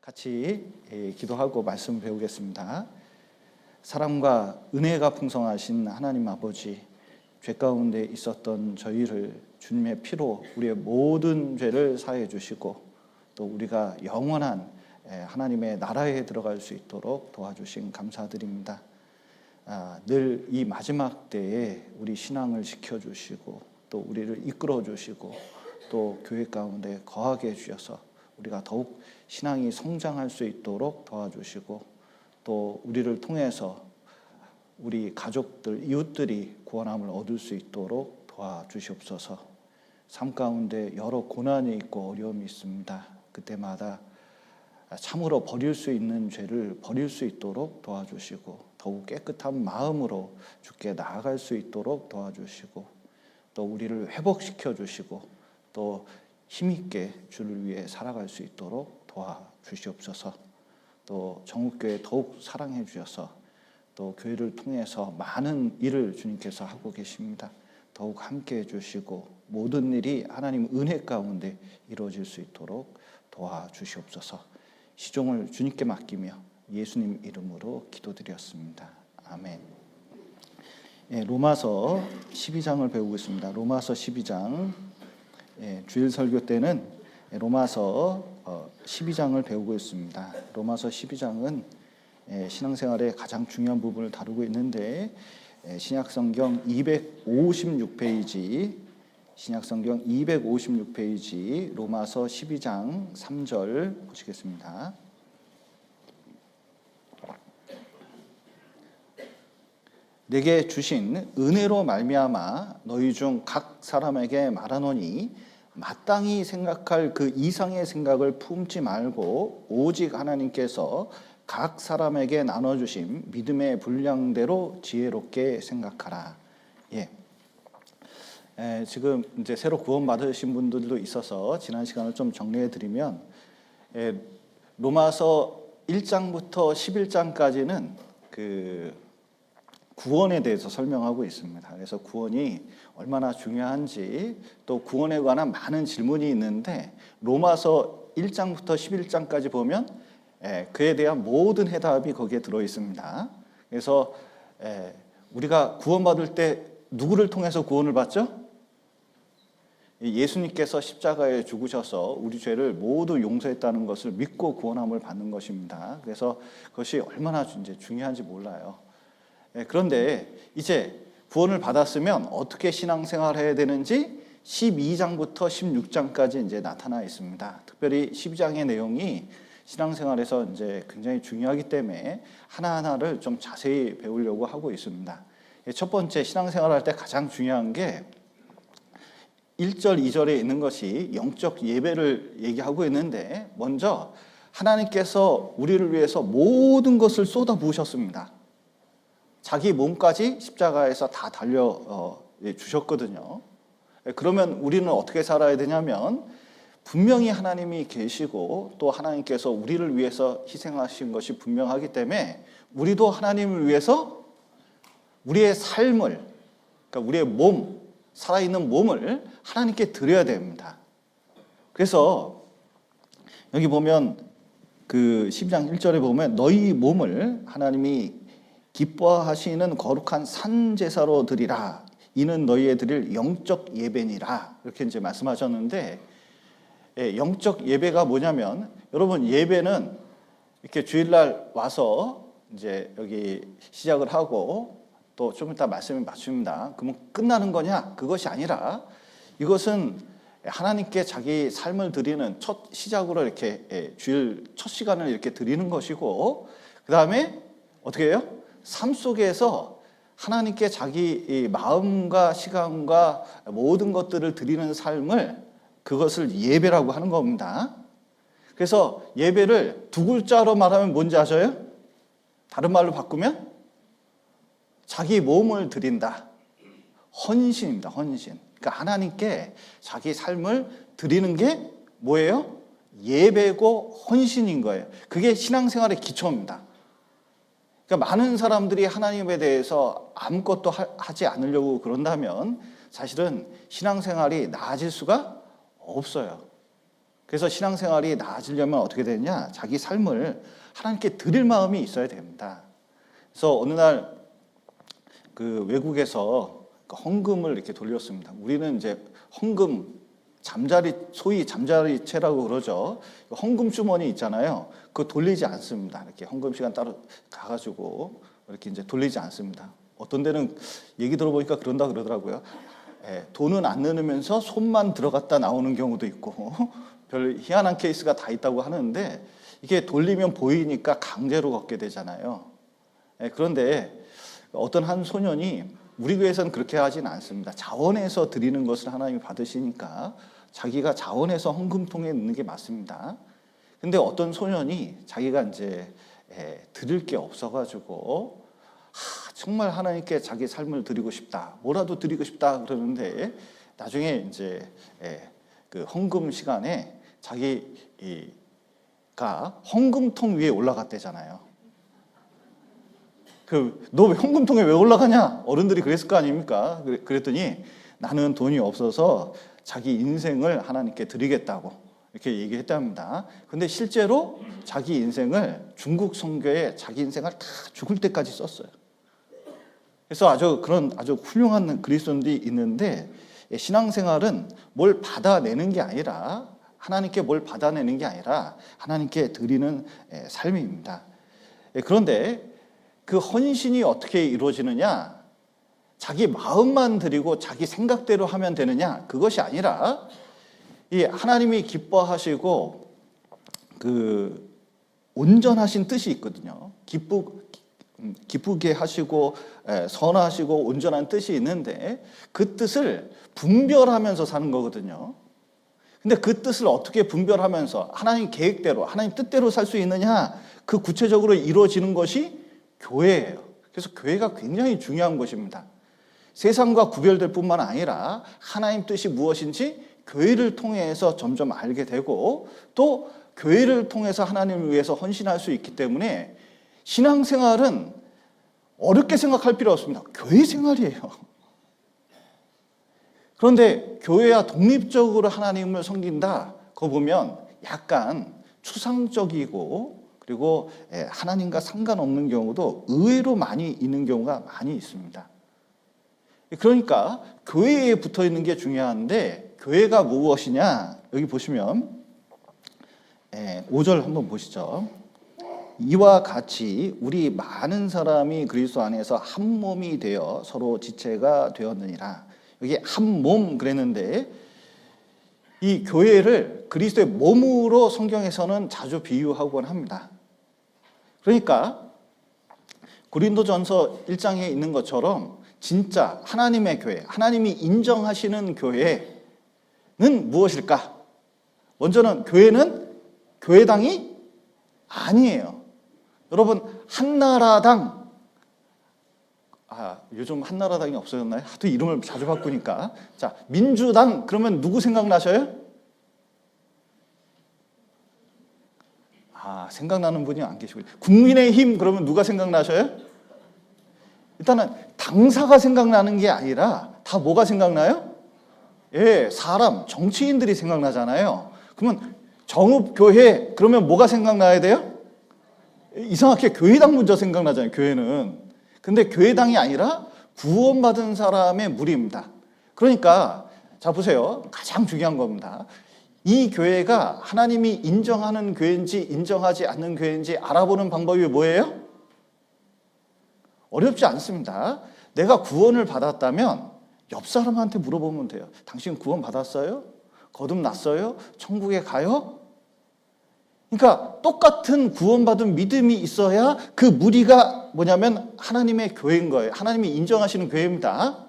같이 기도하고 말씀 배우겠습니다. 사랑과 은혜가 풍성하신 하나님 아버지, 죄 가운데 있었던 저희를 주님의 피로 우리의 모든 죄를 사해 주시고 또 우리가 영원한 하나님의 나라에 들어갈 수 있도록 도와주신 감사드립니다. 늘 이 마지막 때에 우리 신앙을 지켜주시고 또 우리를 이끌어 주시고 또 교회 가운데 거하게 해주셔서 우리가 더욱 신앙이 성장할 수 있도록 도와주시고 또 우리를 통해서 우리 가족들, 이웃들이 구원함을 얻을 수 있도록 도와주시옵소서. 삶 가운데 여러 고난이 있고 어려움이 있습니다. 그때마다 참으로 버릴 수 있는 죄를 버릴 수 있도록 도와주시고 더욱 깨끗한 마음으로 주께 나아갈 수 있도록 도와주시고 또 우리를 회복시켜 주시고 또 힘있게 주를 위해 살아갈 수 있도록 도와주시옵소서. 또 정읍교회 더욱 사랑해 주셔서 또 교회를 통해서 많은 일을 주님께서 하고 계십니다. 더욱 함께 해주시고 모든 일이 하나님 은혜 가운데 이루어질 수 있도록 도와주시옵소서. 시종을 주님께 맡기며 예수님 이름으로 기도드렸습니다. 아멘. 로마서 12장을 배우고 있습니다. 로마서 12장. 주일 설교 때는 로마서 12장을 배우고 있습니다. 로마서 12장은 신앙생활의 가장 중요한 부분을 다루고 있는데 신약성경 256페이지 신약성경 256페이지 로마서 12장 3절 보시겠습니다. 내게 주신 은혜로 말미암아 너희 중 각 사람에게 말하노니 마땅히 생각할 그 이상의 생각을 품지 말고 오직 하나님께서 각 사람에게 나눠주신 믿음의 분량대로 지혜롭게 생각하라. 지금 이제 새로 구원 받으신 분들도 있어서 지난 시간을 좀 정리해 드리면 로마서 1장부터 11장까지는 그 구원에 대해서 설명하고 있습니다. 그래서 구원이 얼마나 중요한지 또 구원에 관한 많은 질문이 있는데 로마서 1장부터 11장까지 보면 그에 대한 모든 해답이 거기에 들어 있습니다. 그래서 우리가 구원받을 때 누구를 통해서 구원을 받죠? 예수님께서 십자가에 죽으셔서 우리 죄를 모두 용서했다는 것을 믿고 구원함을 받는 것입니다. 그래서 그것이 얼마나 이제 중요한지 몰라요. 그런데 이제 구원을 받았으면 어떻게 신앙생활을 해야 되는지 12장부터 16장까지 이제 나타나 있습니다. 특별히 12장의 내용이 신앙생활에서 이제 굉장히 중요하기 때문에 하나하나를 좀 자세히 배우려고 하고 있습니다. 첫 번째 신앙생활을 할 때 가장 중요한 게 1절, 2절에 있는 것이 영적 예배를 얘기하고 있는데 먼저 하나님께서 우리를 위해서 모든 것을 쏟아 부으셨습니다. 자기 몸까지 십자가에서 다 달려 주셨거든요. 그러면 우리는 어떻게 살아야 되냐면 분명히 하나님이 계시고 또 하나님께서 우리를 위해서 희생하신 것이 분명하기 때문에 우리도 하나님을 위해서 우리의 삶을, 그러니까 우리의 몸, 살아있는 몸을 하나님께 드려야 됩니다. 그래서 여기 보면 그 12장 1절에 보면 너희 몸을 하나님이 기뻐하시는 거룩한 산제사로 드리라. 이는 너희에 드릴 영적 예배니라. 이렇게 이제 말씀하셨는데 영적 예배가 뭐냐면 여러분 예배는 이렇게 주일날 와서 이제 여기 시작을 하고 또 좀 이따 말씀을 맞춥니다. 그러면 끝나는 거냐? 그것이 아니라 이것은 하나님께 자기 삶을 드리는 첫 시작으로 이렇게 주일 첫 시간을 이렇게 드리는 것이고 그 다음에 어떻게 해요? 삶 속에서 하나님께 자기 마음과 시간과 모든 것들을 드리는 삶을 그것을 예배라고 하는 겁니다. 그래서 예배를 두 글자로 말하면 뭔지 아셔요? 다른 말로 바꾸면 자기 몸을 드린다. 헌신입니다. 헌신. 그러니까 하나님께 자기 삶을 드리는 게 뭐예요? 예배고 헌신인 거예요. 그게 신앙생활의 기초입니다. 그러니까 많은 사람들이 하나님에 대해서 아무것도 하지 않으려고 그런다면 사실은 신앙생활이 나아질 수가 없어요. 그래서 신앙생활이 나아지려면 어떻게 되느냐? 자기 삶을 하나님께 드릴 마음이 있어야 됩니다. 그래서 어느 날 그 외국에서 헌금을 이렇게 돌렸습니다. 우리는 이제 헌금 소위 잠자리채라고 그러죠. 헌금 주머니 있잖아요. 그거 돌리지 않습니다. 이렇게 헌금 시간 따로 가가지고 이렇게 이제 돌리지 않습니다. 어떤 데는 얘기 들어보니까 그런다 그러더라고요. 돈은 안 넣으면서 손만 들어갔다 나오는 경우도 있고 별 희한한 케이스가 다 있다고 하는데 이게 돌리면 보이니까 강제로 걷게 되잖아요. 그런데 어떤 한 소년이 우리 교회에서는 그렇게 하진 않습니다. 자원해서 드리는 것을 하나님이 받으시니까 자기가 자원해서 헌금통에 넣는 게 맞습니다. 근데 어떤 소년이 자기가 이제 드릴 게 없어가지고 정말 하나님께 자기 삶을 드리고 싶다, 뭐라도 드리고 싶다 그러는데 나중에 이제 그 헌금 시간에 자기가 헌금통 위에 올라갔대잖아요. 너 왜 헌금통에 왜 올라가냐? 어른들이 그랬을 거 아닙니까? 그랬더니 나는 돈이 없어서 자기 인생을 하나님께 드리겠다고 이렇게 얘기했답니다. 근데 실제로 자기 인생을 중국 선교에 자기 인생을 다 죽을 때까지 썼어요. 그래서 아주 훌륭한 그리스도인들이 있는데 신앙생활은 뭘 받아내는 게 아니라 하나님께 뭘 받아내는 게 아니라 하나님께 드리는 삶입니다. 그런데 그 헌신이 어떻게 이루어지느냐? 자기 마음만 드리고 자기 생각대로 하면 되느냐? 그것이 아니라 이 하나님이 기뻐하시고 그 온전하신 뜻이 있거든요. 기쁘게 하시고 선하시고 온전한 뜻이 있는데 그 뜻을 분별하면서 사는 거거든요. 근데 그 뜻을 어떻게 분별하면서 하나님 계획대로 하나님 뜻대로 살 수 있느냐? 그 구체적으로 이루어지는 것이 교회예요. 그래서 교회가 굉장히 중요한 것입니다. 세상과 구별될 뿐만 아니라 하나님 뜻이 무엇인지 교회를 통해서 점점 알게 되고 또 교회를 통해서 하나님을 위해서 헌신할 수 있기 때문에 신앙생활은 어렵게 생각할 필요 없습니다. 교회 생활이에요. 그런데 교회와 독립적으로 하나님을 섬긴다. 그거 보면 약간 추상적이고 그리고 하나님과 상관없는 경우도 의외로 많이 있는 경우가 많이 있습니다. 그러니까 교회에 붙어 있는 게 중요한데 교회가 무엇이냐? 여기 보시면 5절 한번 보시죠. 이와 같이 우리 많은 사람이 그리스도 안에서 한 몸이 되어 서로 지체가 되었느니라. 여기 한 몸 그랬는데 이 교회를 그리스도의 몸으로 성경에서는 자주 비유하곤 합니다. 그러니까 고린도전서 1장에 있는 것처럼 진짜 하나님의 교회, 하나님이 인정하시는 교회는 무엇일까? 먼저는 교회는 교회당이 아니에요. 여러분 한나라당, 요즘 한나라당이 없어졌나요? 하도 이름을 자주 바꾸니까. 자, 민주당 그러면 누구 생각나셔요? 생각나는 분이 안 계시고. 국민의힘 그러면 누가 생각나셔요? 일단은 당사가 생각나는 게 아니라 다 뭐가 생각나요? 사람, 정치인들이 생각나잖아요. 그러면 정읍교회 그러면 뭐가 생각나야 돼요? 이상하게 교회당 먼저 생각나잖아요, 교회는. 근데 교회당이 아니라 구원받은 사람의 무리입니다. 그러니까 자 보세요. 가장 중요한 겁니다. 이 교회가 하나님이 인정하는 교회인지 인정하지 않는 교회인지 알아보는 방법이 뭐예요? 어렵지 않습니다. 내가 구원을 받았다면 옆 사람한테 물어보면 돼요. 당신 구원 받았어요? 거듭났어요? 천국에 가요? 그러니까 똑같은 구원받은 믿음이 있어야 그 무리가 뭐냐면 하나님의 교회인 거예요. 하나님이 인정하시는 교회입니다.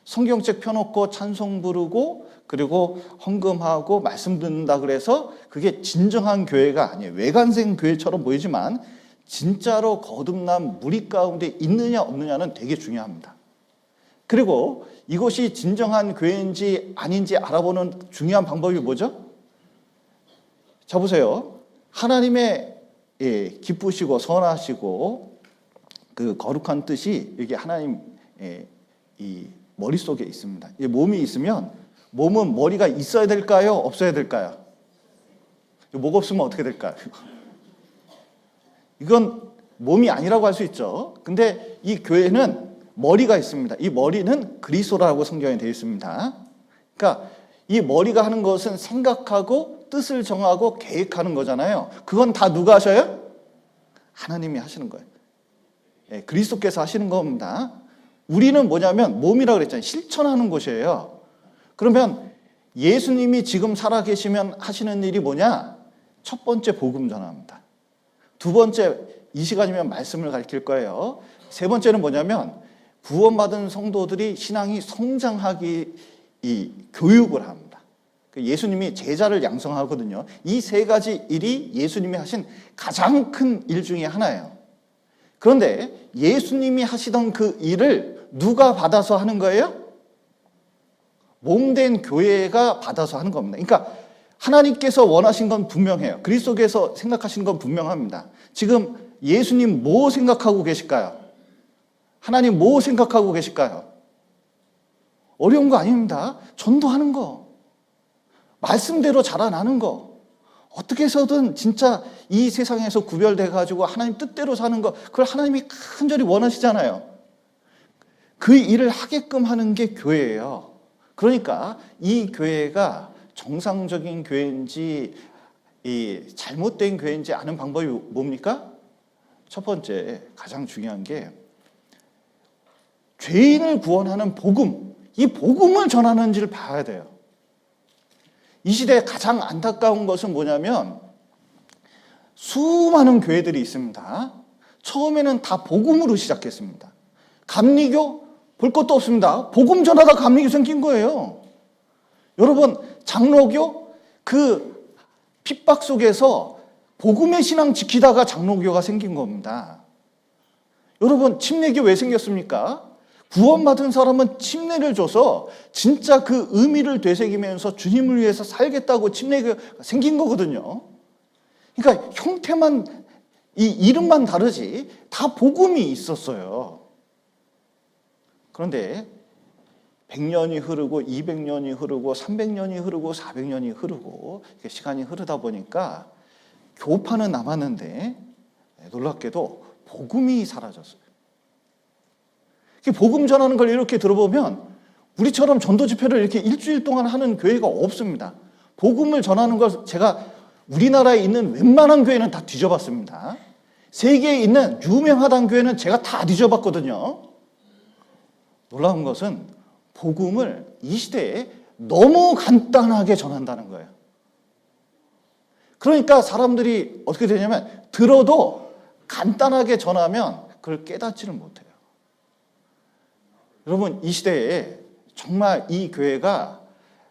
성경책 펴놓고 찬송 부르고 그리고 헌금하고 말씀 듣는다 그래서 그게 진정한 교회가 아니에요. 외관생 교회처럼 보이지만 진짜로 거듭난 무리 가운데 있느냐 없느냐는 되게 중요합니다. 그리고 이것이 진정한 교회인지 아닌지 알아보는 중요한 방법이 뭐죠? 자 보세요. 하나님의 기쁘시고 선하시고 그 거룩한 뜻이 여기 하나님 이 머릿속에 있습니다. 이 몸이 있으면 몸은 머리가 있어야 될까요? 없어야 될까요? 목 없으면 어떻게 될까요? 이건 몸이 아니라고 할 수 있죠. 근데 이 교회는 머리가 있습니다. 이 머리는 그리스도라고 성경에 되어 있습니다. 그러니까 이 머리가 하는 것은 생각하고 뜻을 정하고 계획하는 거잖아요. 그건 다 누가 하셔요? 하나님이 하시는 거예요. 예, 그리스도께서 하시는 겁니다. 우리는 뭐냐면 몸이라고 그랬잖아요. 실천하는 곳이에요. 그러면 예수님이 지금 살아계시면 하시는 일이 뭐냐? 첫 번째 복음 전합니다. 두 번째 이 시간이면 말씀을 가르칠 거예요. 세 번째는 뭐냐면 구원받은 성도들이 신앙이 성장하기 이 교육을 합니다. 예수님이 제자를 양성하거든요. 이 세 가지 일이 예수님이 하신 가장 큰 일 중에 하나예요. 그런데 예수님이 하시던 그 일을 누가 받아서 하는 거예요? 몸된 교회가 받아서 하는 겁니다. 그러니까 하나님께서 원하신 건 분명해요. 그리스도께서 생각하시는 건 분명합니다. 지금 예수님 뭐 생각하고 계실까요? 하나님 뭐 생각하고 계실까요? 어려운 거 아닙니다. 전도하는 거, 말씀대로 자라나는 거, 어떻게 해서든 진짜 이 세상에서 구별돼 가지고 하나님 뜻대로 사는 거, 그걸 하나님이 간절히 원하시잖아요. 그 일을 하게끔 하는 게 교회예요. 그러니까 이 교회가 정상적인 교회인지 이 잘못된 교회인지 아는 방법이 뭡니까? 첫 번째 가장 중요한 게 죄인을 구원하는 복음, 이 복음을 전하는지를 봐야 돼요. 이 시대에 가장 안타까운 것은 뭐냐면 수많은 교회들이 있습니다. 처음에는 다 복음으로 시작했습니다. 감리교 볼 것도 없습니다. 복음 전하다 감리교 생긴 거예요. 여러분, 장로교 그 핍박 속에서 복음의 신앙 지키다가 장로교가 생긴 겁니다. 여러분, 침례교 왜 생겼습니까? 구원받은 사람은 침례를 줘서 진짜 그 의미를 되새기면서 주님을 위해서 살겠다고 침례교가 생긴 거거든요. 그러니까 형태만, 이 이름만 다르지 다 복음이 있었어요. 그런데 100년이 흐르고 200년이 흐르고 300년이 흐르고 400년이 흐르고 시간이 흐르다 보니까 교파는 남았는데 놀랍게도 복음이 사라졌어요. 복음 전하는 걸 이렇게 들어보면 우리처럼 전도 집회를 이렇게 일주일 동안 하는 교회가 없습니다. 복음을 전하는 걸 제가 우리나라에 있는 웬만한 교회는 다 뒤져봤습니다. 세계에 있는 유명하다는 교회는 제가 다 뒤져봤거든요. 놀라운 것은 복음을 이 시대에 너무 간단하게 전한다는 거예요. 그러니까 사람들이 어떻게 되냐면 들어도 간단하게 전하면 그걸 깨닫지를 못해요. 여러분, 이 시대에 정말 이 교회가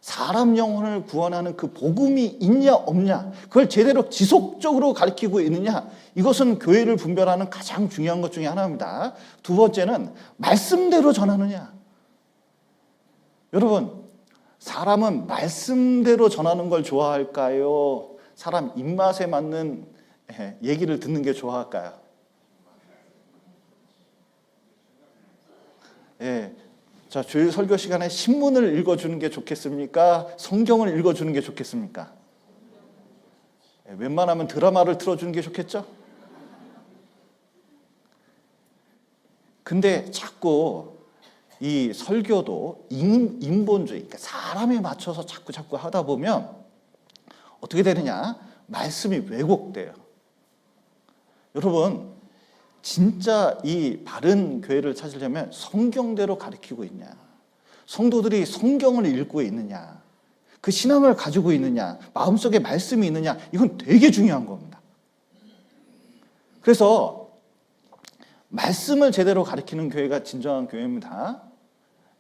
사람 영혼을 구원하는 그 복음이 있냐 없냐, 그걸 제대로 지속적으로 가르치고 있느냐, 이것은 교회를 분별하는 가장 중요한 것 중에 하나입니다. 두 번째는 말씀대로 전하느냐. 여러분, 사람은 말씀대로 전하는 걸 좋아할까요? 사람 입맛에 맞는 얘기를 듣는 게 좋아할까요? 예. 자, 주일 설교 시간에 신문을 읽어주는 게 좋겠습니까? 성경을 읽어주는 게 좋겠습니까? 예, 웬만하면 드라마를 틀어주는 게 좋겠죠? 근데 자꾸 이 설교도 인본주의, 그러니까 사람에 맞춰서 자꾸 하다 보면 어떻게 되느냐? 말씀이 왜곡돼요. 여러분, 진짜 이 바른 교회를 찾으려면 성경대로 가르치고 있냐, 성도들이 성경을 읽고 있느냐, 그 신앙을 가지고 있느냐, 마음속에 말씀이 있느냐, 이건 되게 중요한 겁니다. 그래서 말씀을 제대로 가르치는 교회가 진정한 교회입니다.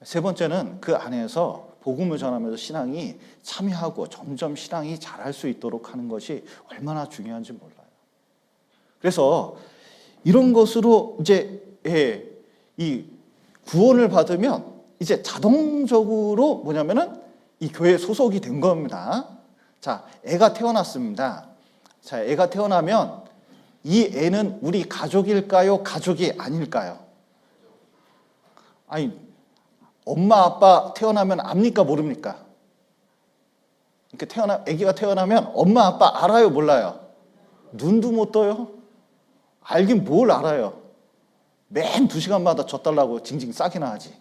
세 번째는 그 안에서 복음을 전하면서 신앙이 참여하고 점점 신앙이 자랄 수 있도록 하는 것이 얼마나 중요한지 몰라요. 그래서 이런 것으로 이제 이 구원을 받으면 이제 자동적으로 뭐냐면은 이 교회에 소속이 된 겁니다. 자, 애가 태어났습니다. 자, 애가 태어나면 이 애는 우리 가족일까요? 가족이 아닐까요? 아니, 엄마 아빠 태어나면 압니까 모릅니까? 이렇게 아기가 태어나면 엄마 아빠 알아요, 몰라요? 눈도 못 떠요. 알긴 뭘 알아요. 맨 2시간마다 젖달라고 징징 싸기나 하지.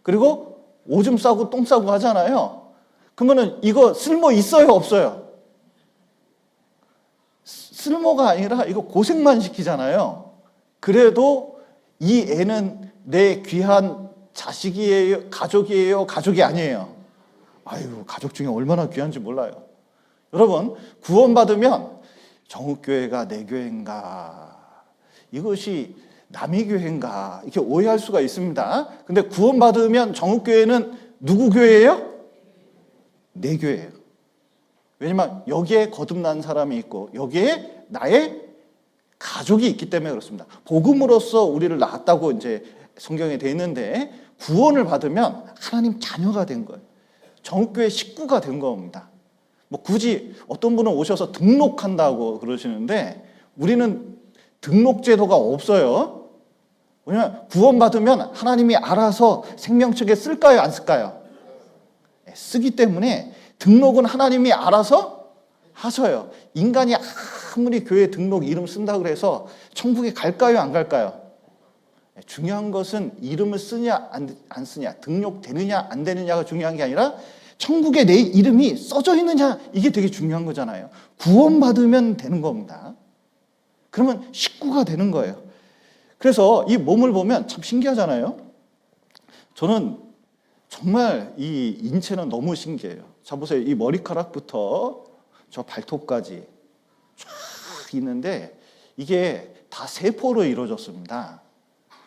그리고 오줌 싸고 똥 싸고 하잖아요. 그러면은 이거 쓸모 있어요, 없어요? 쓸모가 아니라 이거 고생만 시키잖아요. 그래도 이 애는 내 귀한 자식이에요, 가족이에요, 가족이 아니에요. 아유, 가족 중에 얼마나 귀한지 몰라요. 여러분, 구원받으면 정읍교회가 내 교회인가, 이것이 남의 교회인가, 이렇게 오해할 수가 있습니다. 근데 구원받으면 정읍교회는 누구 교회예요? 내 교회예요. 왜냐면 여기에 거듭난 사람이 있고 여기에 나의 가족이 있기 때문에 그렇습니다. 복음으로써 우리를 낳았다고 이제 성경에 되어 있는데, 구원을 받으면 하나님 자녀가 된 거예요. 정읍교회 식구가 된 겁니다. 뭐 굳이 어떤 분은 오셔서 등록한다고 그러시는데, 우리는 등록 제도가 없어요. 왜냐면 구원받으면 하나님이 알아서 생명책에 쓸까요, 안 쓸까요? 쓰기 때문에 등록은 하나님이 알아서 하셔요. 인간이 아무리 교회 등록 이름 쓴다고 해서 천국에 갈까요, 안 갈까요? 중요한 것은 이름을 쓰냐 안 쓰냐, 등록되느냐 안 되느냐가 중요한 게 아니라 천국에 내 이름이 써져 있느냐, 이게 되게 중요한 거잖아요. 구원받으면 되는 겁니다. 그러면 식구가 되는 거예요. 그래서 이 몸을 보면 참 신기하잖아요. 저는 정말 이 인체는 너무 신기해요. 자, 보세요. 이 머리카락부터 저 발톱까지 쫙 있는데 이게 다 세포로 이루어졌습니다.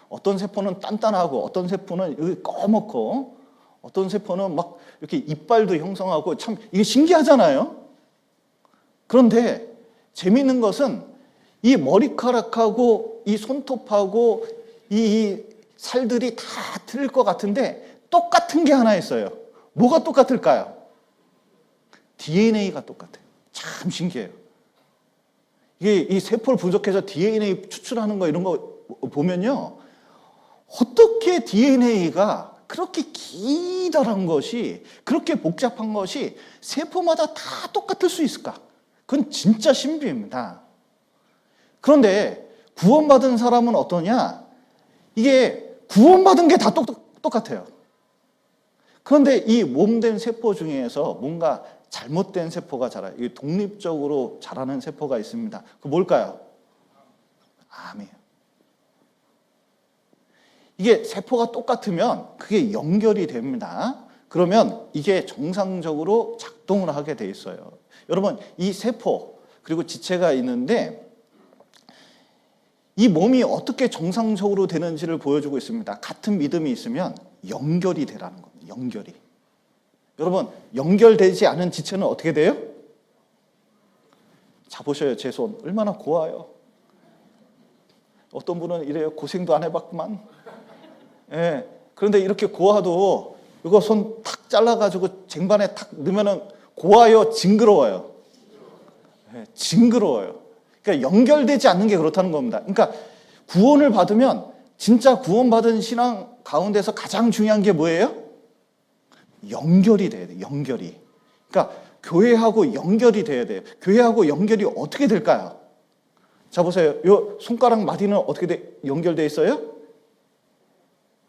어떤 세포는 단단하고 어떤 세포는 여기 꺼멓고 어떤 세포는 막 이렇게 이빨도 형성하고, 참 이게 신기하잖아요. 그런데 재미있는 것은 이 머리카락하고 이 손톱하고 이 살들이 다 틀릴 것 같은데 똑같은 게 하나 있어요. 뭐가 똑같을까요? DNA가 똑같아요. 참 신기해요. 이게 이 세포를 분석해서 DNA 추출하는 거 이런 거 보면요, 어떻게 DNA가 그렇게 기다란 것이, 그렇게 복잡한 것이 세포마다 다 똑같을 수 있을까? 그건 진짜 신비입니다. 그런데 구원받은 사람은 어떠냐? 이게 구원받은 게 다 똑같아요. 그런데 이 몸된 세포 중에서 뭔가 잘못된 세포가 자라요. 이게 독립적으로 자라는 세포가 있습니다. 그 뭘까요? 암이에요. 이게 세포가 똑같으면 그게 연결이 됩니다. 그러면 이게 정상적으로 작동을 하게 돼 있어요. 여러분, 이 세포 그리고 지체가 있는데 이 몸이 어떻게 정상적으로 되는지를 보여주고 있습니다. 같은 믿음이 있으면 연결이 되라는 겁니다. 연결이. 여러분, 연결되지 않은 지체는 어떻게 돼요? 자, 보셔요. 제 손 얼마나 고와요. 어떤 분은 이래요. 고생도 안 해봤구만. 예. 그런데 이렇게 고와도 이거 손 탁 잘라가지고 쟁반에 탁 넣으면은 고와요, 징그러워요? 예, 징그러워요. 그러니까 연결되지 않는 게 그렇다는 겁니다. 그러니까 구원을 받으면 진짜 구원받은 신앙 가운데서 가장 중요한 게 뭐예요? 연결이 돼야 돼요. 연결이. 그러니까 교회하고 연결이 돼야 돼요. 교회하고 연결이 어떻게 될까요? 자, 보세요. 요 손가락 마디는 어떻게 연결돼 있어요?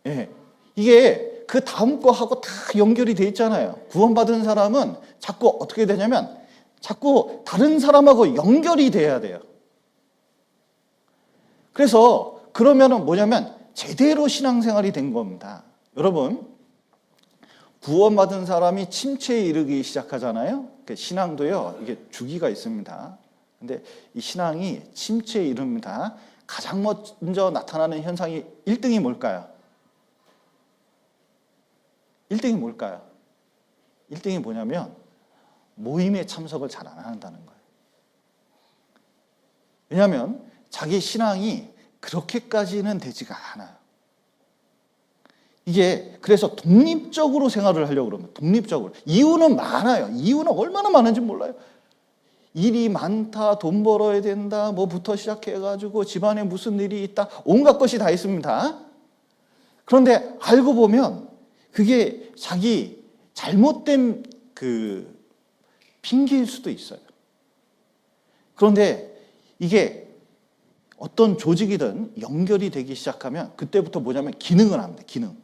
예. 이게 그 다음 거하고 다 연결이 돼 있잖아요. 구원받은 사람은 자꾸 어떻게 되냐면 자꾸 다른 사람하고 연결이 돼야 돼요. 그래서 그러면은 뭐냐면 제대로 신앙생활이 된 겁니다. 여러분, 구원받은 사람이 침체에 이르기 시작하잖아요. 신앙도요, 이게 주기가 있습니다. 근데 이 신앙이 침체에 이릅니다. 가장 먼저 나타나는 현상이 1등이 뭘까요? 1등이 뭘까요? 1등이 뭐냐면 모임에 참석을 잘 안 한다는 거예요. 왜냐하면 자기 신앙이 그렇게까지는 되지가 않아요. 이게 그래서 독립적으로 생활을 하려고 그러면 독립적으로. 이유는 많아요. 이유는 얼마나 많은지 몰라요. 일이 많다, 돈 벌어야 된다, 뭐부터 시작해가지고 집안에 무슨 일이 있다, 온갖 것이 다 있습니다. 그런데 알고 보면 그게 자기 잘못된 그 핑계일 수도 있어요. 그런데 이게 어떤 조직이든 연결이 되기 시작하면 그때부터 뭐냐면 기능을 합니다. 기능.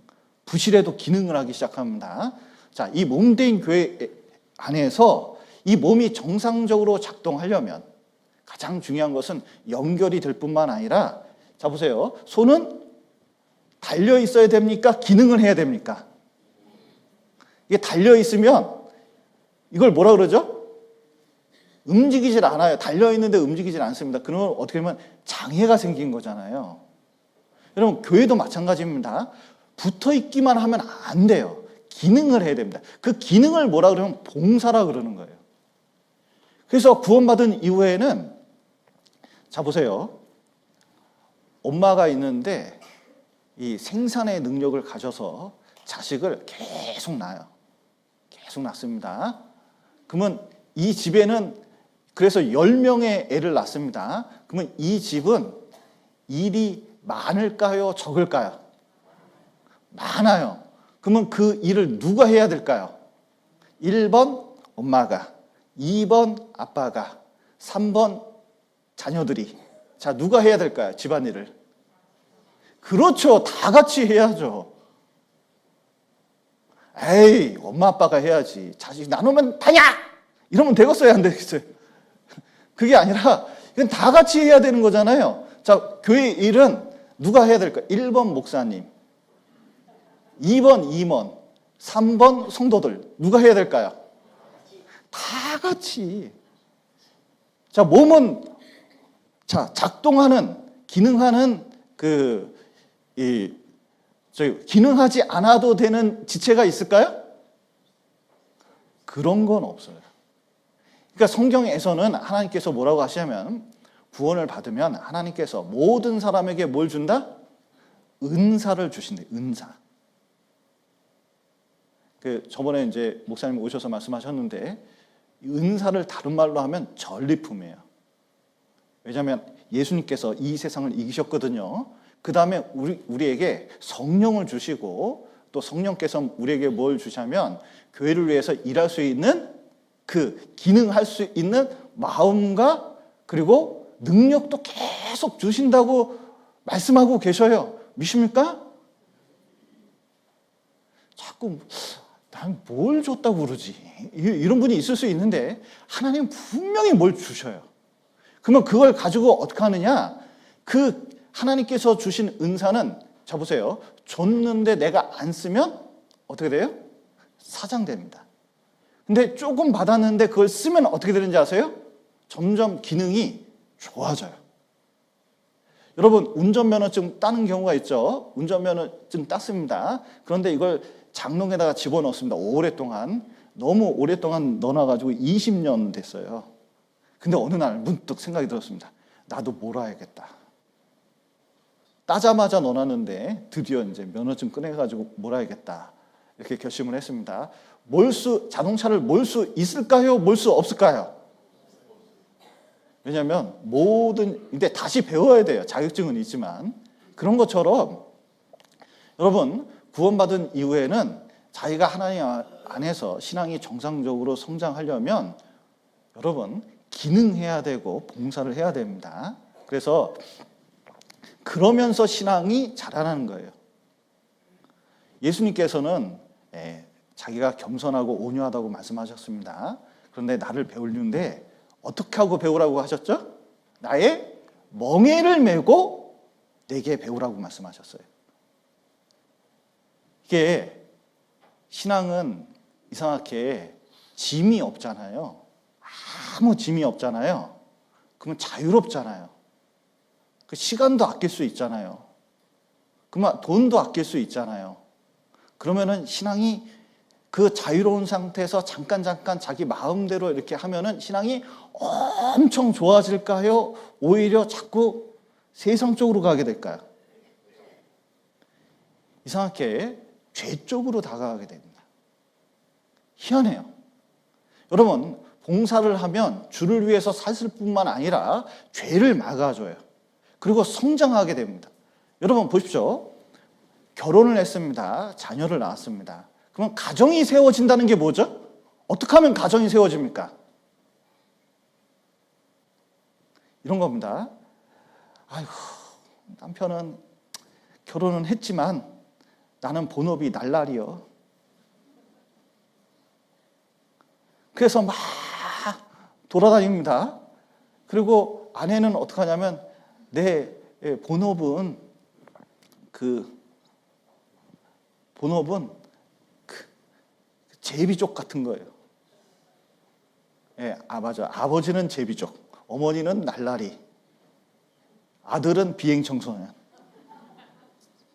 부실해도 기능을 하기 시작합니다. 자, 이 몸된 교회 안에서 이 몸이 정상적으로 작동하려면 가장 중요한 것은 연결이 될 뿐만 아니라, 자 보세요. 손은 달려 있어야 됩니까? 기능을 해야 됩니까? 이게 달려 있으면 이걸 뭐라 그러죠? 움직이질 않아요. 달려 있는데 움직이질 않습니다. 그러면 어떻게 보면 장애가 생긴 거잖아요. 여러분, 교회도 마찬가지입니다. 붙어 있기만 하면 안 돼요. 기능을 해야 됩니다. 그 기능을 뭐라 그러면 봉사라 그러는 거예요. 그래서 구원받은 이후에는, 자 보세요. 엄마가 있는데 이 생산의 능력을 가져서 자식을 계속 낳아요. 계속 낳습니다. 그러면 이 집에는 그래서 10명의 애를 낳습니다. 그러면 이 집은 일이 많을까요? 적을까요? 많아요. 그러면 그 일을 누가 해야 될까요? 1번 엄마가, 2번 아빠가, 3번 자녀들이. 자, 누가 해야 될까요? 집안일을. 그렇죠. 다 같이 해야죠. 에이, 엄마 아빠가 해야지. 자식 나누면 다냐! 이러면 되겠어요? 안 되겠어요? 그게 아니라 이건 다 같이 해야 되는 거잖아요. 자, 교회 일은 누가 해야 될까요? 1번 목사님, 2번 임원, 3번 성도들. 누가 해야 될까요? 다 같이. 자, 몸은 자, 작동하는, 기능하는 기능하지 않아도 되는 지체가 있을까요? 그런 건 없어요. 그러니까 성경에서는 하나님께서 뭐라고 하시냐면, 구원을 받으면 하나님께서 모든 사람에게 뭘 준다? 은사를 주신대. 은사. 저번에 이제 목사님 오셔서 말씀하셨는데, 은사를 다른 말로 하면 전리품이에요. 왜냐하면 예수님께서 이 세상을 이기셨거든요. 그 다음에 우리에게 성령을 주시고, 또 성령께서 우리에게 뭘 주시냐면 교회를 위해서 일할 수 있는 그 기능할 수 있는 마음과 그리고 능력도 계속 주신다고 말씀하고 계셔요. 믿습니까? 자꾸 난 뭘 줬다고 그러지? 이런 분이 있을 수 있는데 하나님은 분명히 뭘 주셔요. 그러면 그걸 가지고 어떻게 하느냐? 그 하나님께서 주신 은사는, 자 보세요. 줬는데 내가 안 쓰면 어떻게 돼요? 사장됩니다. 근데 조금 받았는데 그걸 쓰면 어떻게 되는지 아세요? 점점 기능이 좋아져요. 여러분, 운전면허증 따는 경우가 있죠. 운전면허증 땄습니다. 그런데 이걸 장롱에다가 집어넣습니다. 오랫동안. 너무 오랫동안 넣어놔가지고 20년 됐어요. 근데 어느 날 문득 생각이 들었습니다. 나도 몰아야겠다. 따자마자 넣어놨는데 드디어 이제 면허증 꺼내가지고 몰아야겠다. 이렇게 결심을 했습니다. 자동차를 몰 수 있을까요? 몰 수 없을까요? 왜냐하면 근데 다시 배워야 돼요. 자격증은 있지만. 그런 것처럼 여러분, 구원받은 이후에는 자기가 하나님 안에서 신앙이 정상적으로 성장하려면 여러분, 기능해야 되고 봉사를 해야 됩니다. 그래서 그러면서 신앙이 자라나는 거예요. 예수님께서는 자기가 겸손하고 온유하다고 말씀하셨습니다. 그런데 나를 배우려는데 어떻게 하고 배우라고 하셨죠? 나의 멍에를 메고 내게 배우라고 말씀하셨어요. 이게 신앙은 이상하게 짐이 없잖아요. 아무 짐이 없잖아요. 그러면 자유롭잖아요. 그 시간도 아낄 수 있잖아요. 그러면 돈도 아낄 수 있잖아요. 그러면은 신앙이 그 자유로운 상태에서 잠깐 자기 마음대로 이렇게 하면은 신앙이 엄청 좋아질까요? 오히려 자꾸 세상 쪽으로 가게 될까요? 이상하게 죄 쪽으로 다가가게 됩니다. 희한해요. 여러분, 봉사를 하면 주를 위해서 사실 뿐만 아니라 죄를 막아줘요. 그리고 성장하게 됩니다. 여러분 보십시오. 결혼을 했습니다. 자녀를 낳았습니다. 그러면 가정이 세워진다는 게 뭐죠? 어떻게 하면 가정이 세워집니까? 이런 겁니다. 아이고, 남편은 결혼은 했지만 나는 본업이 날라리요. 그래서 막 돌아다닙니다. 그리고 아내는 어떻게 하냐면 내 본업은 제비족 같은 거예요. 예, 맞아. 아버지는 제비족, 어머니는 날라리, 아들은 비행 청소년.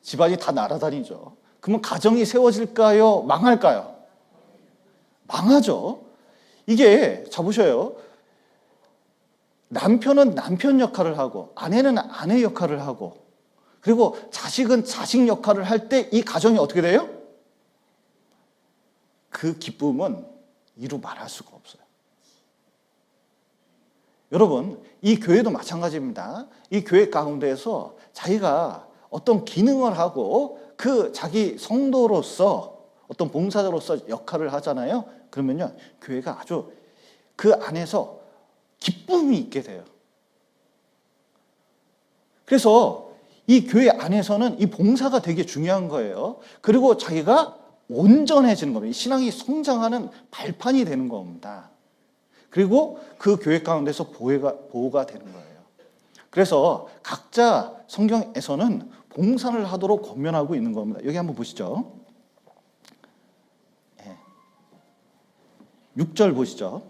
집안이 다 날아다니죠. 그러면 가정이 세워질까요? 망할까요? 망하죠. 이게 자 보셔요. 남편은 남편 역할을 하고 아내는 아내 역할을 하고 그리고 자식은 자식 역할을 할 때 이 가정이 어떻게 돼요? 그 기쁨은 이루 말할 수가 없어요. 여러분, 이 교회도 마찬가지입니다. 이 교회 가운데에서 자기가 어떤 기능을 하고 그 자기 성도로서 어떤 봉사자로서 역할을 하잖아요. 그러면요, 교회가 아주 그 안에서 기쁨이 있게 돼요. 그래서 이 교회 안에서는 이 봉사가 되게 중요한 거예요. 그리고 자기가 온전해지는 겁니다. 신앙이 성장하는 발판이 되는 겁니다. 그리고 그 교회 가운데서 보호가 되는 거예요. 그래서 각자 성경에서는 봉사를 하도록 권면하고 있는 겁니다. 여기 한번 보시죠. 6절 보시죠.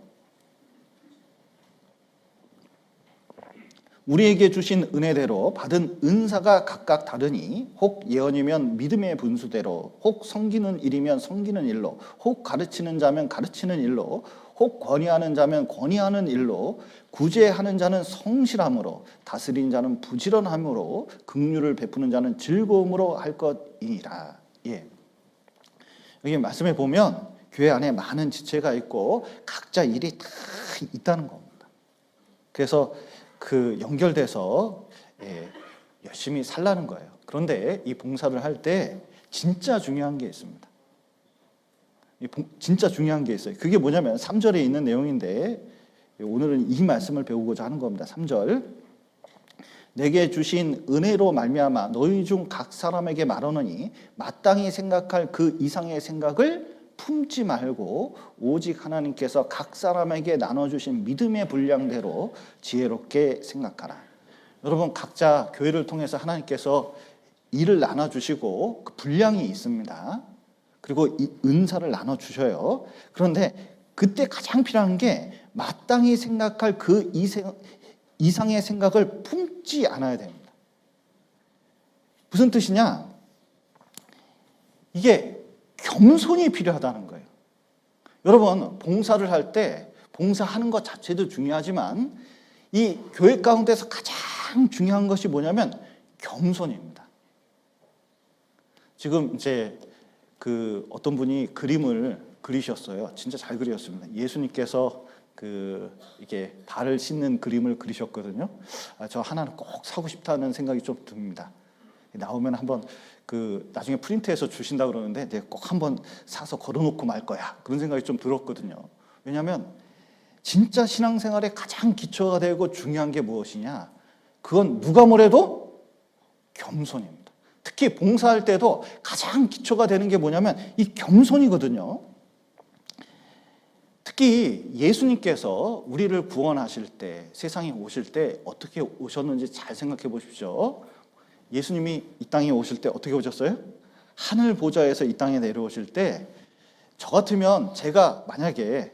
우리에게 주신 은혜대로 받은 은사가 각각 다르니 혹 예언이면 믿음의 분수대로, 혹 섬기는 일이면 섬기는 일로, 혹 가르치는 자면 가르치는 일로, 혹 권위하는 자면 권위하는 일로, 구제하는 자는 성실함으로, 다스리는 자는 부지런함으로, 긍휼을 베푸는 자는 즐거움으로 할 것이니라. 예. 여기 말씀에 보면 교회 안에 많은 지체가 있고 각자 일이 다 있다는 겁니다. 그래서 그 연결돼서 열심히 살라는 거예요. 그런데 이 봉사를 할 때 진짜 중요한 게 있습니다. 진짜 중요한 게 있어요. 그게 뭐냐면 3절에 있는 내용인데 오늘은 이 말씀을 배우고자 하는 겁니다. 3절. 내게 주신 은혜로 말미암아 너희 중 각 사람에게 말하노니 마땅히 생각할 그 이상의 생각을 품지 말고 오직 하나님께서 각 사람에게 나눠주신 믿음의 분량대로 지혜롭게 생각하라. 여러분, 각자 교회를 통해서 하나님께서 일을 나눠주시고 그 분량이 있습니다. 그리고 이 은사를 나눠주셔요. 그런데 그때 가장 필요한 게 마땅히 생각할 그 이상의 생각을 품지 않아야 됩니다. 무슨 뜻이냐? 이게 겸손이 필요하다는 거예요. 여러분, 봉사를 할 때 봉사하는 것 자체도 중요하지만 이 교회 가운데서 가장 중요한 것이 뭐냐면 겸손입니다. 지금 이제 그 어떤 분이 그림을 그리셨어요. 진짜 잘 그렸습니다. 예수님께서 이게 발을 씻는 그림을 그리셨거든요. 저 하나는 꼭 사고 싶다는 생각이 좀 듭니다. 나오면 한번 나중에 프린트해서 주신다 그러는데 내가 꼭 한번 사서 걸어놓고 말 거야. 그런 생각이 좀 들었거든요. 왜냐하면 진짜 신앙생활의 가장 기초가 되고 중요한 게 무엇이냐? 그건 누가 뭐래도 겸손입니다. 특히 봉사할 때도 가장 기초가 되는 게 뭐냐면 이 겸손이거든요. 특히 예수님께서 우리를 구원하실 때, 세상에 오실 때 어떻게 오셨는지 잘 생각해 보십시오. 예수님이 이 땅에 오실 때 어떻게 오셨어요? 하늘 보좌에서 이 땅에 내려오실 때 저 같으면 제가 만약에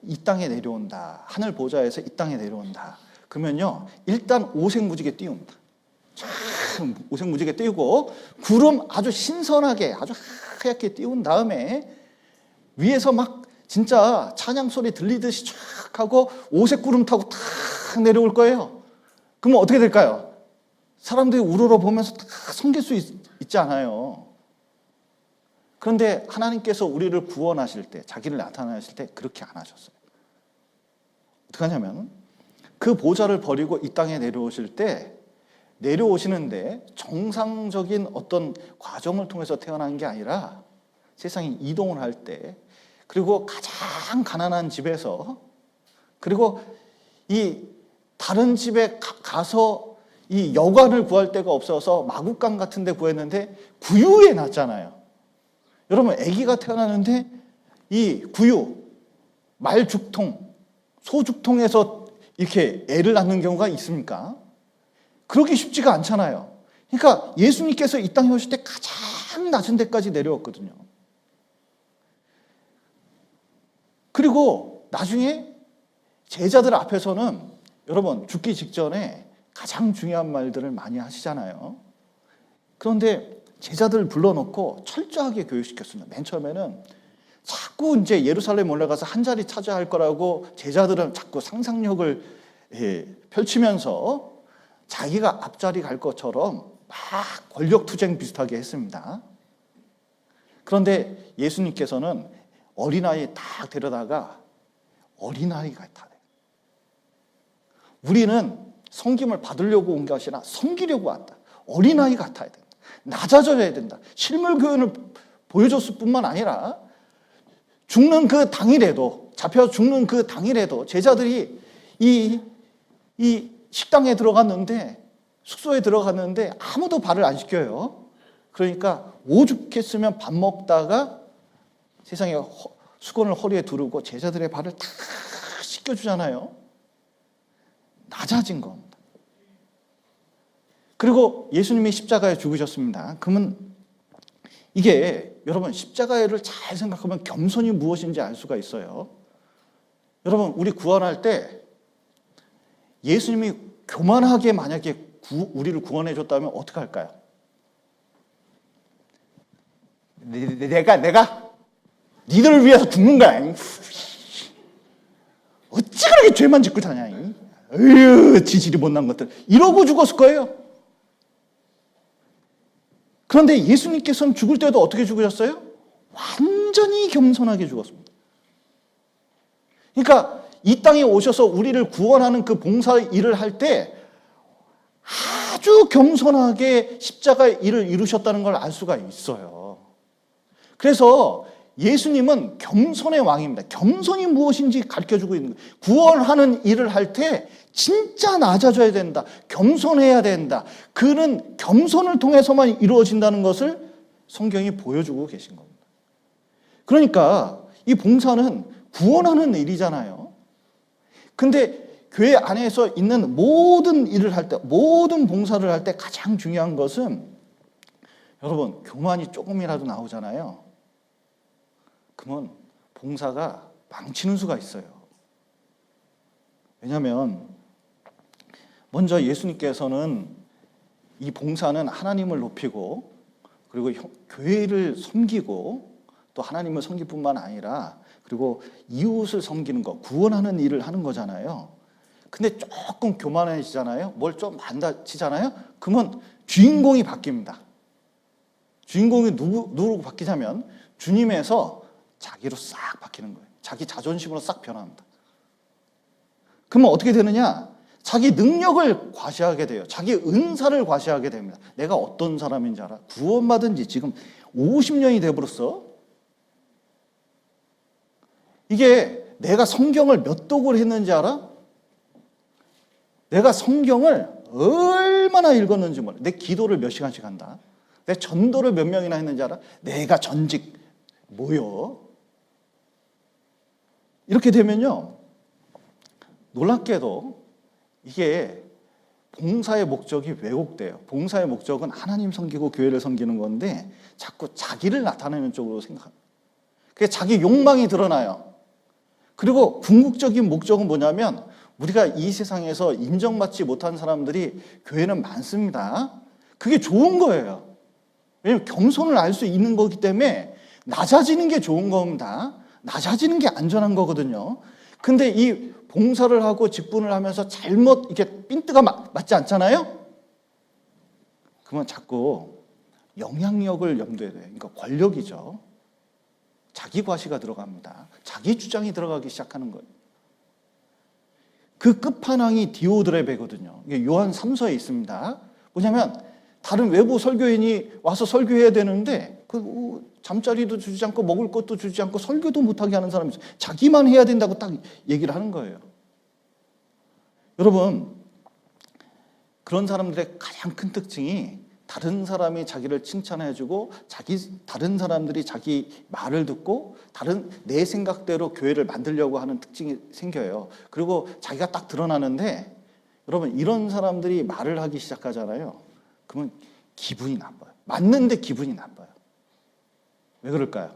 이 땅에 내려온다. 하늘 보좌에서 이 땅에 내려온다. 그러면요. 일단 오색무지개 띄웁니다. 참 오색무지개 띄우고 구름 아주 신선하게 아주 하얗게 띄운 다음에 위에서 막 진짜 찬양 소리 들리듯이 쫙 하고 오색 구름 타고 탁 내려올 거예요. 그러면 어떻게 될까요? 사람들이 우러러 보면서 다 섬길 수 있지 않아요. 그런데 하나님께서 우리를 구원하실 때, 자기를 나타나실 때 그렇게 안 하셨어요. 어떻게 하냐면 그 보좌를 버리고 이 땅에 내려오실 때 내려오시는데 정상적인 어떤 과정을 통해서 태어난 게 아니라 세상에 이동을 할 때 그리고 가장 가난한 집에서 그리고 이 다른 집에 가서 이 여관을 구할 데가 없어서 마구간 같은 데 구했는데 구유에 났잖아요. 여러분, 아기가 태어나는데 이 구유, 말죽통, 소죽통에서 이렇게 애를 낳는 경우가 있습니까? 그러기 쉽지가 않잖아요. 그러니까 예수님께서 이 땅에 오실 때 가장 낮은 데까지 내려왔거든요. 그리고 나중에 제자들 앞에서는 여러분 죽기 직전에 가장 중요한 말들을 많이 하시잖아요. 그런데 제자들을 불러놓고 철저하게 교육시켰습니다. 맨 처음에는 자꾸 이제 예루살렘 올라가서 한 자리 찾아야 할 거라고 제자들은 자꾸 상상력을 펼치면서 자기가 앞자리 갈 것처럼 막 권력투쟁 비슷하게 했습니다. 그런데 예수님께서는 어린아이 딱 데려다가 어린아이 같아. 우리는 섬김을 받으려고 온 것이 아니라 섬기려고 왔다. 어린아이 같아야 된다. 낮아져야 된다. 실물 교훈을 보여줬을 뿐만 아니라 죽는 그 당일에도, 잡혀 죽는 그 당일에도 제자들이 이 식당에 들어갔는데, 숙소에 들어갔는데 아무도 발을 안 씻겨요. 그러니까 오죽했으면 밥 먹다가 세상에 수건을 허리에 두르고 제자들의 발을 다 씻겨주잖아요. 낮아진 겁니다. 그리고 예수님이 십자가에 죽으셨습니다. 그러면 이게 여러분 십자가를 잘 생각하면 겸손이 무엇인지 알 수가 있어요. 여러분 우리 구원할 때 예수님이 교만하게 만약에 우리를 구원해 줬다면 어떻게 할까요? 내가 니들을 위해서 죽는 거야. 어찌 그렇게 죄만 짓고 사냐. 어휴, 지질이 못난 것들. 이러고 죽었을 거예요. 그런데 예수님께서는 죽을 때도 어떻게 죽으셨어요? 완전히 겸손하게 죽었습니다. 그러니까 이 땅에 오셔서 우리를 구원하는 그 봉사 일을 할 때 아주 겸손하게 십자가의 일을 이루셨다는 걸 알 수가 있어요. 그래서 예수님은 겸손의 왕입니다. 겸손이 무엇인지 가르쳐주고 있는 거예요. 구원하는 일을 할 때 진짜 낮아져야 된다. 겸손해야 된다. 그는 겸손을 통해서만 이루어진다는 것을 성경이 보여주고 계신 겁니다. 그러니까 이 봉사는 구원하는 일이잖아요. 근데 교회 안에서 있는 모든 일을 할 때, 모든 봉사를 할 때 가장 중요한 것은 여러분 교만이 조금이라도 나오잖아요. 그러면 봉사가 망치는 수가 있어요. 왜냐하면 먼저 예수님께서는 이 봉사는 하나님을 높이고 그리고 교회를 섬기고 또 하나님을 섬길 뿐만 아니라 그리고 이웃을 섬기는 거, 구원하는 일을 하는 거잖아요. 근데 조금 교만해지잖아요. 뭘 좀 만다치잖아요. 그러면 주인공이 바뀝니다. 주인공이 누구로 바뀌자면 주님에서 자기로 싹 바뀌는 거예요. 자기 자존심으로 싹 변합니다. 그러면 어떻게 되느냐? 자기 능력을 과시하게 돼요. 자기 은사를 과시하게 됩니다. 내가 어떤 사람인지 알아? 구원받은 지 지금 50년이 돼버렸어. 이게 내가 성경을 몇 독을 했는지 알아? 내가 성경을 얼마나 읽었는지 몰라. 내 기도를 몇 시간씩 한다. 내 전도를 몇 명이나 했는지 알아? 내가 전직 뭐요? 이렇게 되면요, 놀랍게도 이게 봉사의 목적이 왜곡돼요. 봉사의 목적은 하나님 섬기고 교회를 섬기는 건데 자꾸 자기를 나타내는 쪽으로 생각합니다. 그게 자기 욕망이 드러나요. 그리고 궁극적인 목적은 뭐냐면 우리가 이 세상에서 인정받지 못한 사람들이 교회는 많습니다. 그게 좋은 거예요. 왜냐하면 겸손을 알 수 있는 거기 때문에 낮아지는 게 좋은 겁니다. 낮아지는 게 안전한 거거든요. 근데 이 봉사를 하고 직분을 하면서 잘못 이게 핀트가 맞지 않잖아요? 그러면 자꾸 영향력을 염두에 둬요. 그러니까 권력이죠. 자기 과시가 들어갑니다. 자기 주장이 들어가기 시작하는 거예요. 그 끝판왕이 디오드레베거든요. 이게 요한 3서에 있습니다. 뭐냐면 다른 외부 설교인이 와서 설교해야 되는데 잠자리도 주지 않고 먹을 것도 주지 않고 설교도 못하게 하는 사람이 있어요. 자기만 해야 된다고 딱 얘기를 하는 거예요. 여러분, 그런 사람들의 가장 큰 특징이 다른 사람이 자기를 칭찬해주고 다른 사람들이 자기 말을 듣고 내 생각대로 교회를 만들려고 하는 특징이 생겨요. 그리고 자기가 딱 드러나는데 여러분 이런 사람들이 말을 하기 시작하잖아요. 그러면 기분이 나빠요. 맞는데 기분이 나빠요. 왜 그럴까요?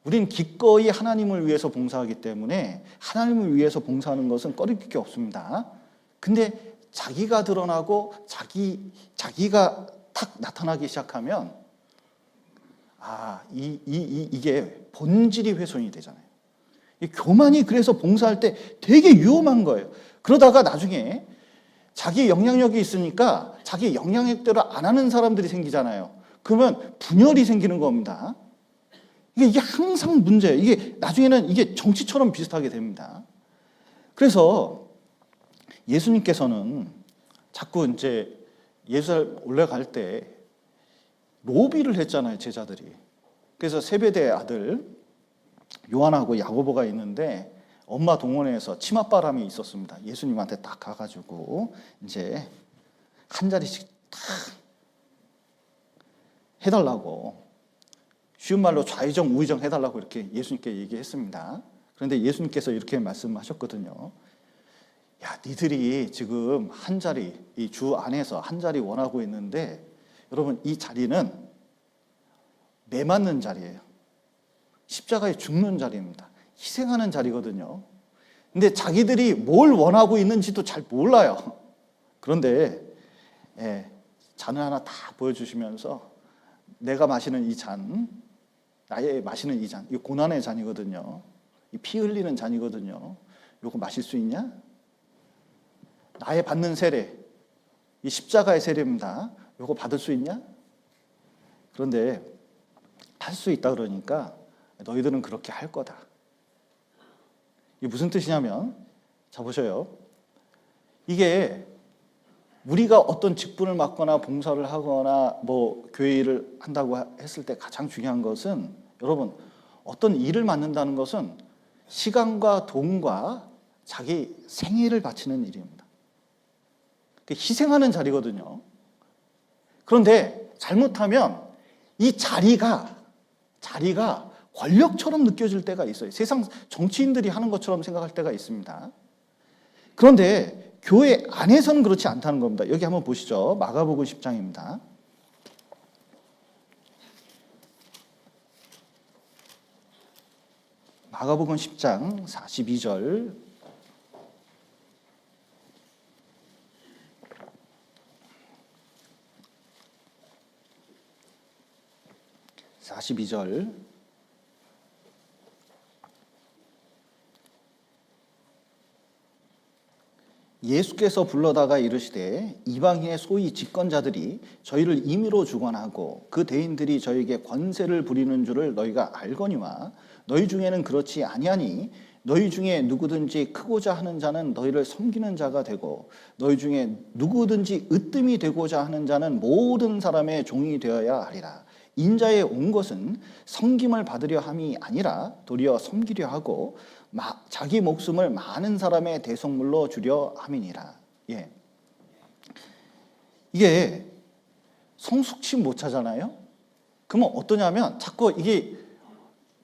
우린 기꺼이 하나님을 위해서 봉사하기 때문에 하나님을 위해서 봉사하는 것은 꺼릴 게 없습니다. 근데 자기가 드러나고 자기가 탁 나타나기 시작하면 이게 본질이 훼손이 되잖아요. 이 교만이 그래서 봉사할 때 되게 위험한 거예요. 그러다가 나중에 자기 영향력이 있으니까 자기 영향력대로 안 하는 사람들이 생기잖아요. 그러면 분열이 생기는 겁니다. 이게 항상 문제예요. 이게 나중에는 이게 정치처럼 비슷하게 됩니다. 그래서 예수님께서는 자꾸 이제 예수를 올라갈 때 로비를 했잖아요, 제자들이. 그래서 세베대의 아들 요한하고 야고보가 있는데 엄마 동원해서 치맛바람이 있었습니다. 예수님한테 딱 가가지고 이제 한 자리씩 딱 해달라고, 쉬운 말로 좌의정 우의정 해달라고 이렇게 예수님께 얘기했습니다. 그런데 예수님께서 이렇게 말씀하셨거든요. 야, 니들이 지금 한 자리, 이 주 안에서 한 자리 원하고 있는데 여러분 이 자리는 매 맞는 자리예요. 십자가에 죽는 자리입니다. 희생하는 자리거든요. 근데 자기들이 뭘 원하고 있는지도 잘 몰라요. 그런데 잔을 하나 다 보여주시면서 내가 마시는 이 잔, 나의 마시는 이 잔, 이 고난의 잔이거든요. 이 피 흘리는 잔이거든요. 요거 마실 수 있냐? 나의 받는 세례, 이 십자가의 세례입니다. 요거 받을 수 있냐? 그런데 할 수 있다 그러니까 너희들은 그렇게 할 거다. 이게 무슨 뜻이냐면, 자 보셔요. 이게 우리가 어떤 직분을 맡거나 봉사를 하거나 뭐 교회 일을 한다고 했을 때 가장 중요한 것은 여러분 어떤 일을 맡는다는 것은 시간과 돈과 자기 생애를 바치는 일입니다. 희생하는 자리거든요. 그런데 잘못하면 이 자리가 권력처럼 느껴질 때가 있어요. 세상 정치인들이 하는 것처럼 생각할 때가 있습니다. 그런데 교회 안에서는 그렇지 않다는 겁니다. 여기 한번 보시죠. 마가복음 10장입니다. 마가복음 10장 42절. 예수께서 불러다가 이르시되 이방인의 소위 집권자들이 저희를 임의로 주관하고 그 대인들이 저희에게 권세를 부리는 줄을 너희가 알거니와 너희 중에는 그렇지 아니하니 너희 중에 누구든지 크고자 하는 자는 너희를 섬기는 자가 되고 너희 중에 누구든지 으뜸이 되고자 하는 자는 모든 사람의 종이 되어야 하리라. 인자에 온 것은 섬김을 받으려 함이 아니라 도리어 섬기려 하고 자기 목숨을 많은 사람의 대속물로 주려 함이니라. 예. 이게 성숙치 못하잖아요. 그러면 어떠냐면 자꾸 이게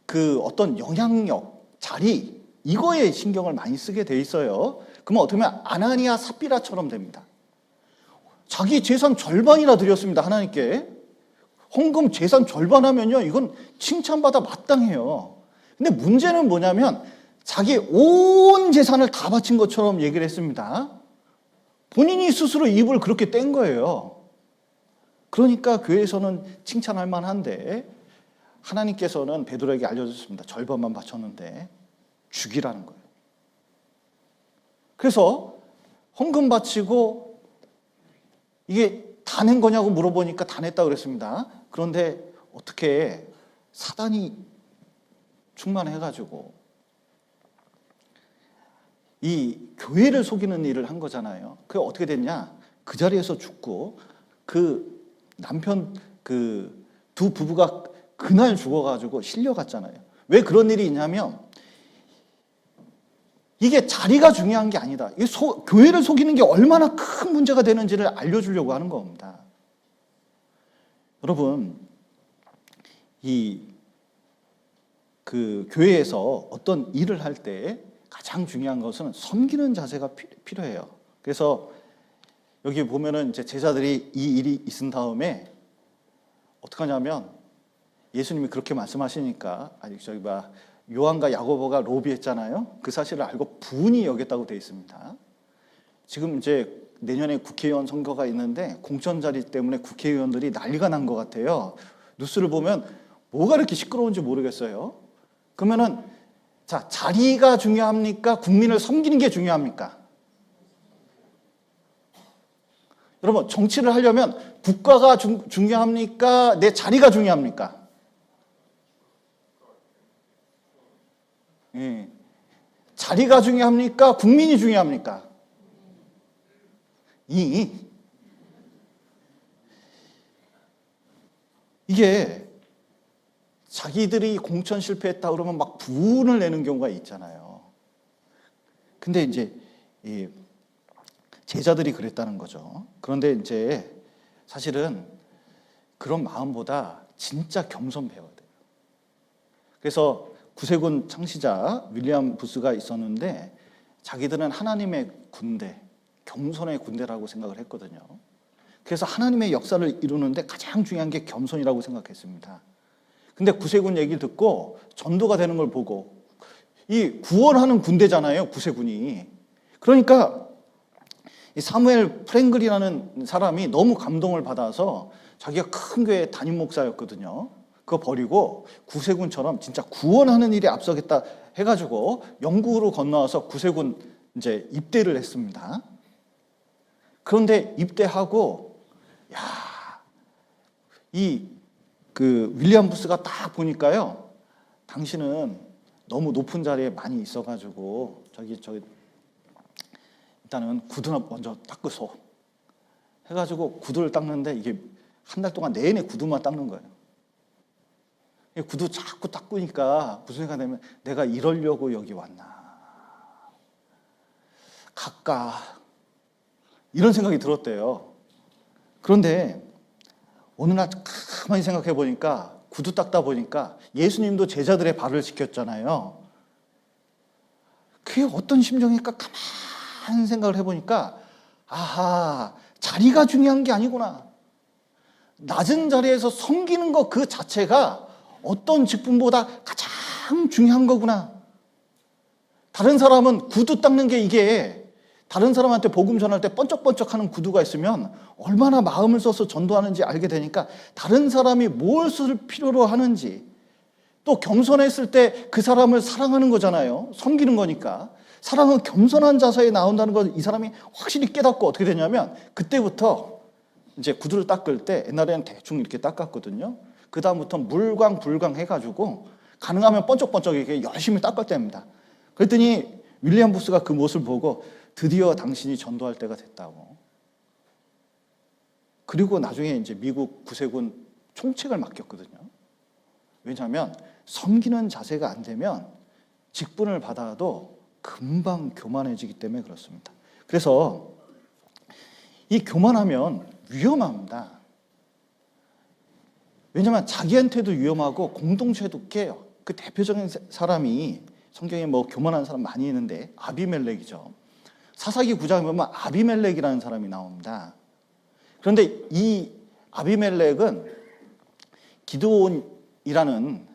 그 어떤 영향력, 자리 이거에 신경을 많이 쓰게 돼 있어요. 그러면 어떻게 보면 아나니아 삽비라처럼 됩니다. 자기 재산 절반이나 드렸습니다. 하나님께. 헌금 재산 절반 하면요, 이건 칭찬받아 마땅해요. 근데 문제는 뭐냐면 자기 온 재산을 다 바친 것처럼 얘기를 했습니다. 본인이 스스로 입을 그렇게 뗀 거예요. 그러니까 교회에서는 칭찬할 만한데 하나님께서는 베드로에게 알려줬습니다. 절반만 바쳤는데 죽이라는 거예요. 그래서 헌금 바치고 이게 다 낸 거냐고 물어보니까 다 냈다고 그랬습니다. 그런데 어떻게 사단이 충만해가지고 이 교회를 속이는 일을 한 거잖아요. 그게 어떻게 됐냐? 그 자리에서 죽고 그 남편 그 두 부부가 그날 죽어가지고 실려갔잖아요. 왜 그런 일이 있냐면 이게 자리가 중요한 게 아니다. 교회를 속이는 게 얼마나 큰 문제가 되는지를 알려주려고 하는 겁니다. 여러분, 교회에서 어떤 일을 할 때 가장 중요한 것은 섬기는 자세가 필요해요. 그래서 여기 보면은 이제 제자들이 이 일이 있은 다음에 어떻게 하냐면 예수님이 그렇게 말씀하시니까 요한과 야고보가 로비했잖아요. 그 사실을 알고 분이 여겼다고 되어 있습니다. 지금 이제 내년에 국회의원 선거가 있는데 공천 자리 때문에 국회의원들이 난리가 난 것 같아요. 뉴스를 보면 뭐가 이렇게 시끄러운지 모르겠어요. 그러면은 자, 자리가 중요합니까? 국민을 섬기는 게 중요합니까? 여러분, 정치를 하려면 국가가 중요합니까? 내 자리가 중요합니까? 예. 자리가 중요합니까? 국민이 중요합니까? 이게 자기들이 공천 실패했다 그러면 막 분을 내는 경우가 있잖아요. 근데 이제 제자들이 그랬다는 거죠. 그런데 이제 사실은 그런 마음보다 진짜 겸손 배워야 돼요. 그래서 구세군 창시자 윌리엄 부스가 있었는데 자기들은 하나님의 군대, 겸손의 군대라고 생각을 했거든요. 그래서 하나님의 역사를 이루는데 가장 중요한 게 겸손이라고 생각했습니다. 근데 구세군 얘기를 듣고 전도가 되는 걸 보고 이 구원하는 군대잖아요, 구세군이. 그러니까 이 사무엘 프랭글이라는 사람이 너무 감동을 받아서 자기가 큰 교회 담임 목사였거든요. 그거 버리고 구세군처럼 진짜 구원하는 일에 앞서겠다 해가지고 영국으로 건너와서 구세군 이제 입대를 했습니다. 그런데 입대하고 윌리엄 부스가 딱 보니까요, 당신은 너무 높은 자리에 많이 있어가지고 일단은 구두나 먼저 닦으소 해가지고 구두를 닦는데 이게 한 달 동안 내내 구두만 닦는 거예요. 구두 자꾸 닦으니까 무슨 생각이 되면 내가 이러려고 여기 왔나 갈까 이런 생각이 들었대요. 그런데 어느 날 가만히 생각해 보니까 구두 닦다 보니까 예수님도 제자들의 발을 씻겼잖아요. 그게 어떤 심정일까 가만히 생각을 해보니까 아하, 자리가 중요한 게 아니구나. 낮은 자리에서 섬기는 것 그 자체가 어떤 직분보다 가장 중요한 거구나. 다른 사람은 구두 닦는 게 이게 다른 사람한테 복음 전할 때 번쩍번쩍하는 구두가 있으면 얼마나 마음을 써서 전도하는지 알게 되니까 다른 사람이 무엇을 필요로 하는지 또 겸손했을 때 그 사람을 사랑하는 거잖아요. 섬기는 거니까. 사랑은 겸손한 자세에 나온다는 걸 이 사람이 확실히 깨닫고 어떻게 되냐면 그때부터 이제 구두를 닦을 때 옛날에는 대충 이렇게 닦았거든요. 그 다음부터 물광 불광 해가지고 가능하면 번쩍번쩍 이렇게 열심히 닦을 때입니다. 그랬더니 윌리엄 부스가 그 모습을 보고 드디어 당신이 전도할 때가 됐다고. 그리고 나중에 이제 미국 구세군 총책을 맡겼거든요. 왜냐하면 섬기는 자세가 안 되면 직분을 받아도 금방 교만해지기 때문에 그렇습니다. 그래서 이 교만하면 위험합니다. 왜냐하면 자기한테도 위험하고 공동체도 깨요. 그 대표적인 사람이 성경에 뭐 교만한 사람 많이 있는데 아비멜렉이죠. 사사기 9장에 보면 아비멜렉이라는 사람이 나옵니다. 그런데 이 아비멜렉은 기드온이라는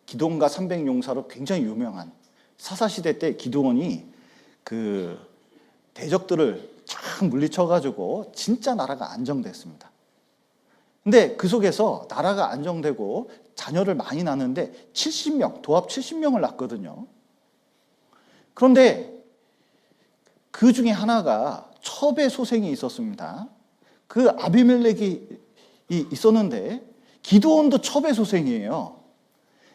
기드온과 300용사로 굉장히 유명한 사사시대 때 기드온이 그 대적들을 쫙 물리쳐가지고 진짜 나라가 안정됐습니다. 근데 그 속에서 나라가 안정되고 자녀를 많이 낳는데 70명, 도합 70명을 낳거든요. 그런데 그 중에 하나가 첩의 소생이 있었습니다. 그 아비멜렉이 있었는데 기드온도 첩의 소생이에요.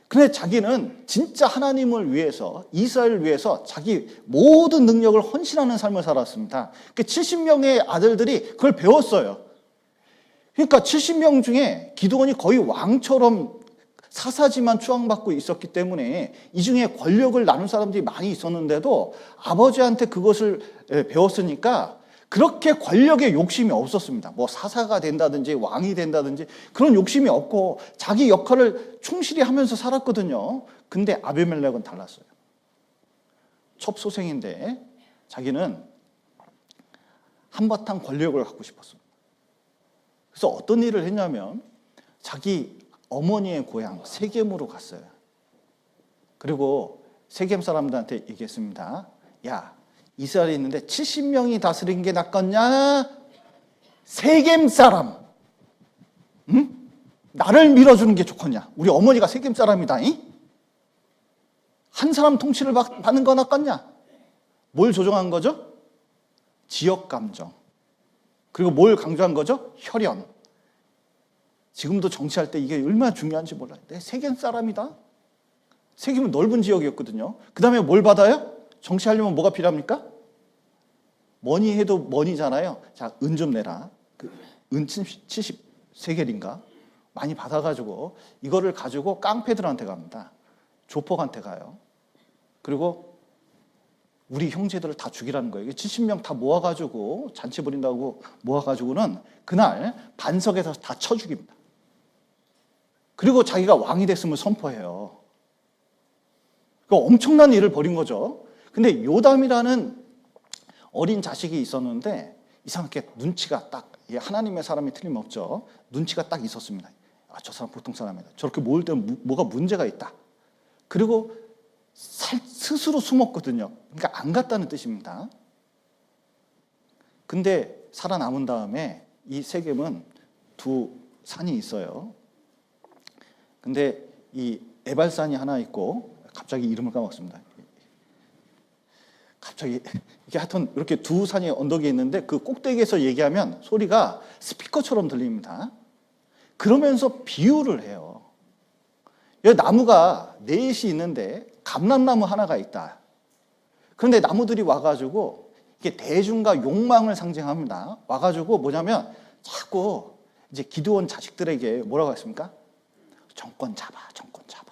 근데 자기는 진짜 하나님을 위해서, 이스라엘을 위해서 자기 모든 능력을 헌신하는 삶을 살았습니다. 그 70명의 아들들이 그걸 배웠어요. 그러니까 70명 중에 기드온이 거의 왕처럼 사사지만 추앙받고 있었기 때문에 이 중에 권력을 나눌 사람들이 많이 있었는데도 아버지한테 그것을 배웠으니까 그렇게 권력에 욕심이 없었습니다. 뭐 사사가 된다든지 왕이 된다든지 그런 욕심이 없고 자기 역할을 충실히 하면서 살았거든요. 근데 아비멜렉은 달랐어요. 첩소생인데 자기는 한바탕 권력을 갖고 싶었습니다. 그래서 어떤 일을 했냐면 자기 어머니의 고향 세겜으로 갔어요. 그리고 세겜 사람들한테 얘기했습니다. 야, 이스라엘에 있는데 70명이 다스린 게 낫겠냐? 세겜 사람, 응? 나를 밀어주는 게 좋겠냐? 우리 어머니가 세겜 사람이다. 잉? 한 사람 통치를 받는 거 낫겠냐? 뭘 조정한 거죠? 지역 감정. 그리고 뭘 강조한 거죠? 혈연. 지금도 정치할 때 이게 얼마나 중요한지 몰라요. 내 세겜 사람이다. 세겜은 넓은 지역이었거든요. 그 다음에 뭘 받아요? 정치하려면 뭐가 필요합니까? 머니 해도 머니잖아요. 자, 은 좀 내라. 은 70세겔인가? 많이 받아가지고 이거를 가지고 깡패들한테 갑니다. 조폭한테 가요. 그리고 우리 형제들을 다 죽이라는 거예요. 70명 다 모아가지고 잔치 벌인다고 모아가지고는 그날 반석에서 다 쳐 죽입니다. 그리고 자기가 왕이 됐음을 선포해요. 그 엄청난 일을 벌인 거죠. 근데 요담이라는 어린 자식이 있었는데 이상하게 눈치가 딱, 하나님의 사람이 틀림없죠. 눈치가 딱 있었습니다. 아, 저 사람 보통 사람이다. 저렇게 모을 때는 뭐가 문제가 있다. 그리고 스스로 숨었거든요. 그러니까 안 갔다는 뜻입니다. 근데 살아남은 다음에 이 세겜은 두 산이 있어요. 근데 이 에발산이 하나 있고 갑자기 이름을 까먹었습니다. 갑자기 이게 하여튼 이렇게 두 산이 언덕에 있는데 그 꼭대기에서 얘기하면 소리가 스피커처럼 들립니다. 그러면서 비유를 해요. 여기 나무가 넷이 있는데 감람나무 하나가 있다. 그런데 나무들이 와가지고 이게 대중과 욕망을 상징합니다. 와가지고 뭐냐면 자꾸 이제 기드온 자식들에게 뭐라고 했습니까? 정권 잡아, 정권 잡아.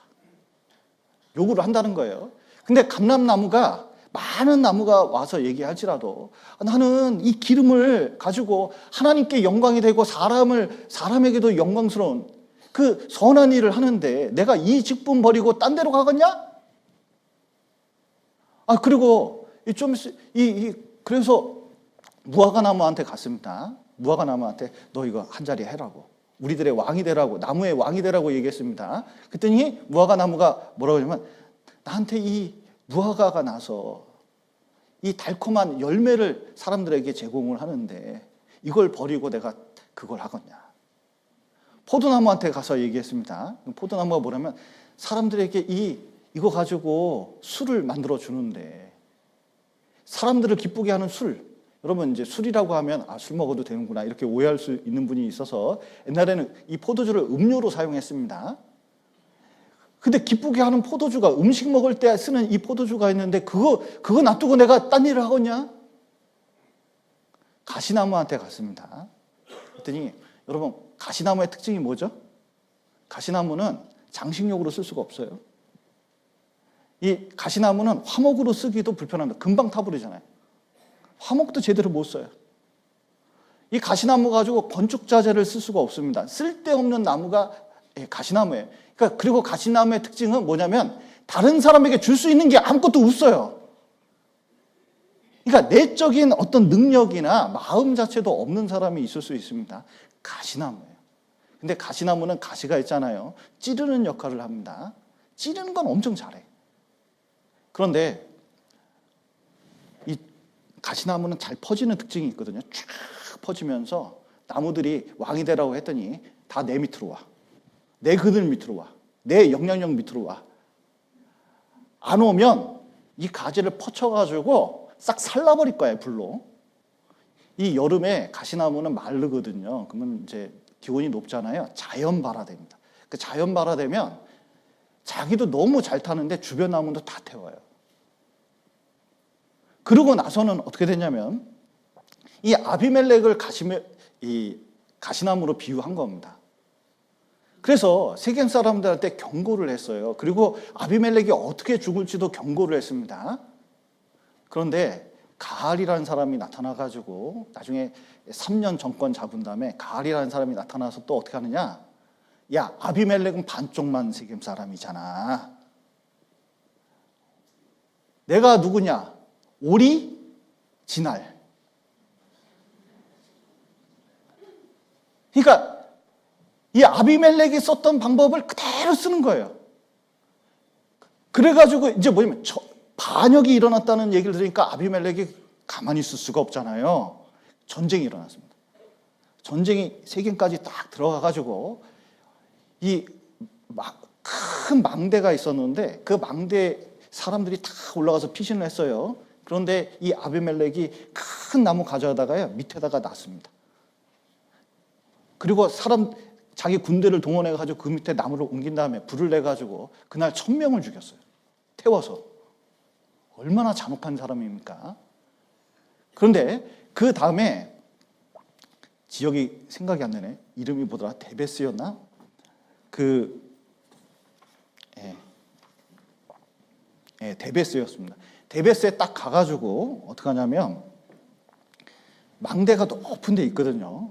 요구를 한다는 거예요. 근데 감람나무가 많은 나무가 와서 얘기할지라도 나는 이 기름을 가지고 하나님께 영광이 되고 사람에게도 영광스러운 그 선한 일을 하는데 내가 이 직분 버리고 딴 데로 가겠냐? 아, 그리고 그래서 무화과 나무한테 갔습니다. 무화과 나무한테 너 이거 한 자리 해라고. 우리들의 왕이 되라고, 나무의 왕이 되라고 얘기했습니다. 그랬더니 무화과 나무가 뭐라고 하냐면 나한테 이 무화과가 나서 이 달콤한 열매를 사람들에게 제공을 하는데 이걸 버리고 내가 그걸 하겠냐. 포도나무한테 가서 얘기했습니다. 포도나무가 뭐냐면 사람들에게 이거 가지고 술을 만들어 주는데 사람들을 기쁘게 하는 술. 여러분 이제 술이라고 하면 술 먹어도 되는구나 이렇게 오해할 수 있는 분이 있어서 옛날에는 이 포도주를 음료로 사용했습니다. 근데 기쁘게 하는 포도주가 음식 먹을 때 쓰는 이 포도주가 있는데 그거 놔두고 내가 딴 일을 하겠냐? 가시나무한테 갔습니다. 그랬더니 여러분 가시나무의 특징이 뭐죠? 가시나무는 장식용으로 쓸 수가 없어요. 이 가시나무는 화목으로 쓰기도 불편합니다. 금방 타버리잖아요. 화목도 제대로 못 써요. 이 가시나무 가지고 건축자재를 쓸 수가 없습니다. 쓸데없는 나무가 가시나무예요. 그러니까 그리고 가시나무의 특징은 뭐냐면 다른 사람에게 줄 수 있는 게 아무것도 없어요. 그러니까 내적인 어떤 능력이나 마음 자체도 없는 사람이 있을 수 있습니다. 가시나무예요. 근데 가시나무는 가시가 있잖아요. 찌르는 역할을 합니다. 찌르는 건 엄청 잘해. 그런데 이 가시나무는 잘 퍼지는 특징이 있거든요. 쫙 퍼지면서 나무들이 왕이 되라고 했더니 다 내 밑으로 와. 내 그늘 밑으로 와. 내 영향력 밑으로 와. 안 오면 이 가지를 퍼쳐가지고 싹 살라버릴 거예요, 불로. 이 여름에 가시나무는 마르거든요. 그러면 이제 기온이 높잖아요. 자연 발화됩니다. 그 자연 발화되면 자기도 너무 잘 타는데 주변 나무도 다 태워요. 그러고 나서는 어떻게 되냐면 이 아비멜렉을 이 가시나무로 비유한 겁니다. 그래서 세겜 사람들한테 경고를 했어요. 그리고 아비멜렉이 어떻게 죽을지도 경고를 했습니다. 그런데 가알이라는 사람이 나타나가지고 나중에 3년 정권 잡은 다음에 가알이라는 사람이 나타나서 또 어떻게 하느냐? 야, 아비멜렉은 반쪽만 세겜 사람이잖아. 내가 누구냐? 오리, 진알. 그러니까 이 아비멜렉이 썼던 방법을 그대로 쓰는 거예요. 그래가지고 이제 뭐냐면 반역이 일어났다는 얘기를 들으니까 아비멜렉이 가만히 있을 수가 없잖아요. 전쟁이 일어났습니다. 전쟁이 세겜까지 딱 들어가가지고 이 큰 망대가 있었는데 그 망대 사람들이 다 올라가서 피신을 했어요. 그런데 이 아비멜렉이 큰 나무 가져다가요 밑에다가 놨습니다. 그리고 자기 군대를 동원해가지고 그 밑에 나무를 옮긴 다음에 불을 내가지고 그날 1000명을 죽였어요. 태워서. 얼마나 잔혹한 사람입니까? 그런데 그 다음에 지역이 생각이 안 나네. 이름이 뭐더라? 데베스였나? 데베스였습니다. 데베스에 딱 가가지고 어떻게 하냐면 망대가 높은 데 있거든요.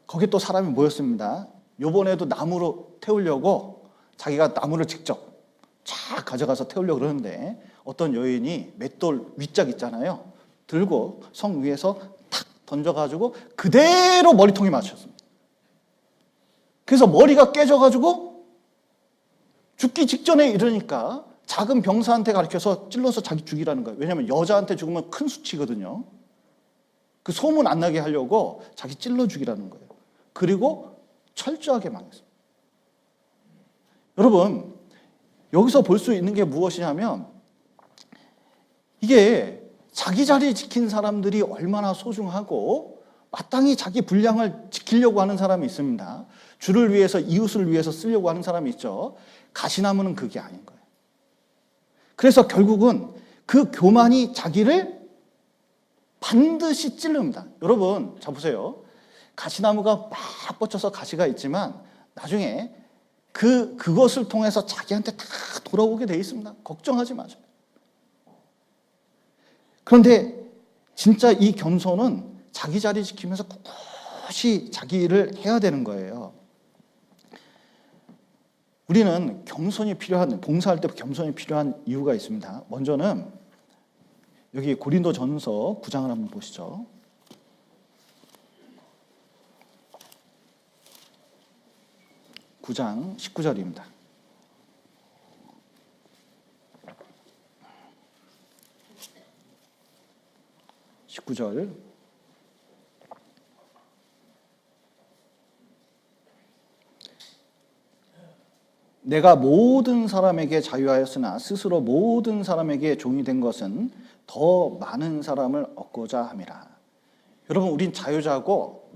거기 또 사람이 모였습니다. 요번에도 나무로 태우려고 자기가 나무를 직접 쫙 가져가서 태우려고 그러는데 어떤 여인이 맷돌 윗짝 있잖아요. 들고 성 위에서 탁 던져가지고 그대로 머리통에 맞췄습니다. 그래서 머리가 깨져가지고 죽기 직전에 이러니까 작은 병사한테 가르쳐서 찔러서 자기 죽이라는 거예요. 왜냐하면 여자한테 죽으면 큰 수치거든요. 그 소문 안 나게 하려고 자기 찔러 죽이라는 거예요. 그리고 철저하게 망했습니다. 여러분, 여기서 볼 수 있는 게 무엇이냐면 이게 자기 자리 지킨 사람들이 얼마나 소중하고 마땅히 자기 분량을 지키려고 하는 사람이 있습니다. 주를 위해서, 이웃을 위해서 쓰려고 하는 사람이 있죠. 가시나무는 그게 아닌 거예요. 그래서 결국은 그 교만이 자기를 반드시 찌릅니다. 여러분, 자 보세요. 가시나무가 막 뻗쳐서 가시가 있지만 나중에 그것을 통해서 자기한테 다 돌아오게 돼 있습니다. 걱정하지 마세요. 그런데 진짜 이 겸손은 자기 자리 지키면서 꿋꿋이 자기 일을 해야 되는 거예요. 우리는 겸손이 필요한, 봉사할 때 겸손이 필요한 이유가 있습니다. 먼저는 여기 고린도전서 9장을 한번 보시죠. 9장 19절입니다. 내가 모든 사람에게 자유하였으나 스스로 모든 사람에게 종이 된 것은 더 많은 사람을 얻고자 함이라. 여러분, 우린 자유자고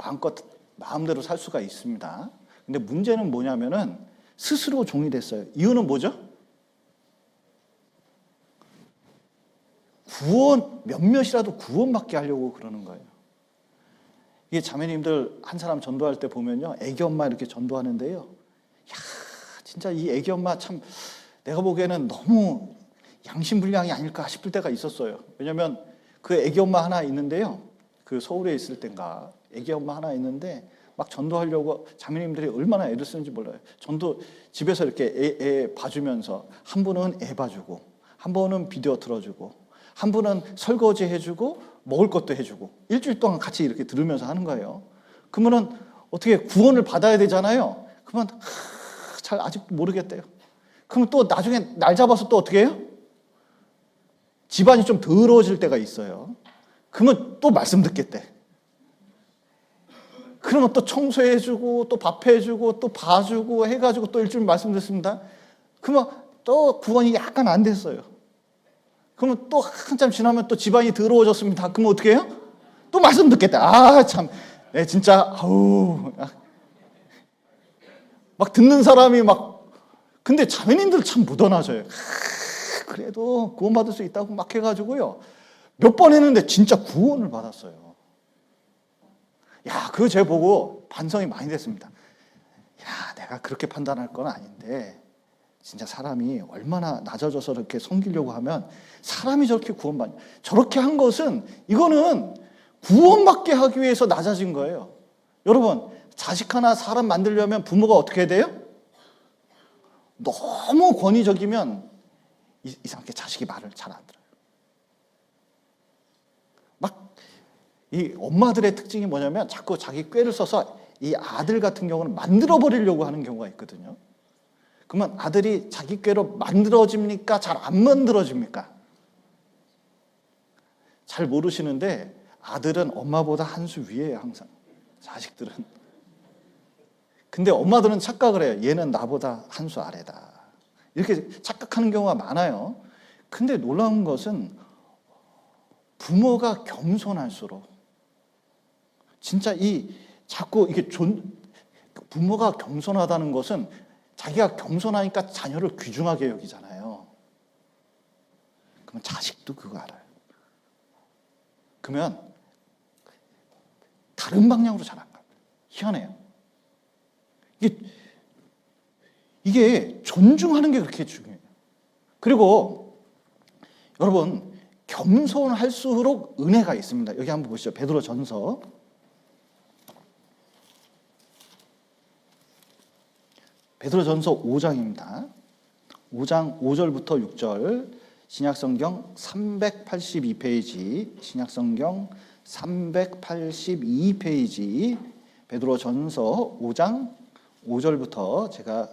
마음대로 살 수가 있습니다. 근데 문제는 뭐냐면은 스스로 종이 됐어요. 이유는 뭐죠? 몇몇이라도 구원받게 하려고 그러는 거예요. 이게 자매님들 한 사람 전도할 때 보면요, 애기 엄마 이렇게 전도하는데요. 야, 진짜 이 애기 엄마 참 내가 보기에는 너무 양심불량이 아닐까 싶을 때가 있었어요. 왜냐하면 그 애기 엄마 하나 있는데요. 그 서울에 있을 땐가 애기 엄마 하나 있는데 막 전도하려고 자매님들이 얼마나 애를 쓰는지 몰라요. 전도 집에서 이렇게 애 봐주면서 한 분은 애 봐주고 한 분은 비디오 틀어주고 한 분은 설거지 해주고 먹을 것도 해주고 일주일 동안 같이 이렇게 들으면서 하는 거예요. 그러면은 어떻게 구원을 받아야 되잖아요. 그러면 잘 아직 모르겠대요. 그럼 또 나중에 날 잡아서 또 어떻게 해요? 집안이 좀 더러워질 때가 있어요. 그러면 또 말씀 듣겠대. 그러면 또 청소해주고 또 밥해주고 또 봐주고 해가지고 또 일주일 말씀 듣습니다. 그러면 또 구원이 약간 안 됐어요. 그러면 또 한참 지나면 또 집안이 더러워졌습니다. 그러면 어떻게 해요? 또 말씀 듣겠다. 아, 참, 네, 진짜, 막 듣는 사람이 근데 자매님들 참 묻어나져요. 그래도 구원받을 수 있다고 막 해가지고요. 몇 번 했는데 진짜 구원을 받았어요. 야, 그거 제가 보고 반성이 많이 됐습니다. 야, 내가 그렇게 판단할 건 아닌데 진짜 사람이 얼마나 낮아져서 이렇게 섬기려고 하면 사람이 저렇게 구원받냐. 저렇게 한 것은 이거는 구원받게 하기 위해서 낮아진 거예요. 여러분, 자식 하나 사람 만들려면 부모가 어떻게 해야 돼요? 너무 권위적이면 이상하게 자식이 말을 잘 안 들어요. 막 이 엄마들의 특징이 뭐냐면 자꾸 자기 꾀를 써서 이 아들 같은 경우는 만들어 버리려고 하는 경우가 있거든요. 그러면 아들이 자기 꾀로 만들어집니까? 잘 안 만들어집니까? 잘 모르시는데 아들은 엄마보다 한 수 위에요, 항상. 자식들은. 근데 엄마들은 착각을 해요. 얘는 나보다 한 수 아래다. 이렇게 착각하는 경우가 많아요. 근데 놀라운 것은 부모가 겸손할수록 진짜 자꾸 이게 부모가 겸손하다는 것은 자기가 겸손하니까 자녀를 귀중하게 여기잖아요. 그러면 자식도 그거 알아요. 그러면 다른 방향으로 잘 안 가요. 희한해요. 이게 존중하는 게 그렇게 중요해요. 그리고 여러분, 겸손할수록 은혜가 있습니다. 여기 한번 보시죠. 베드로전서. 베드로전서 5장입니다. 5장 5절부터 6절, 신약성경 382페이지, 신약성경 382페이지, 베드로전서 5장 5절부터 제가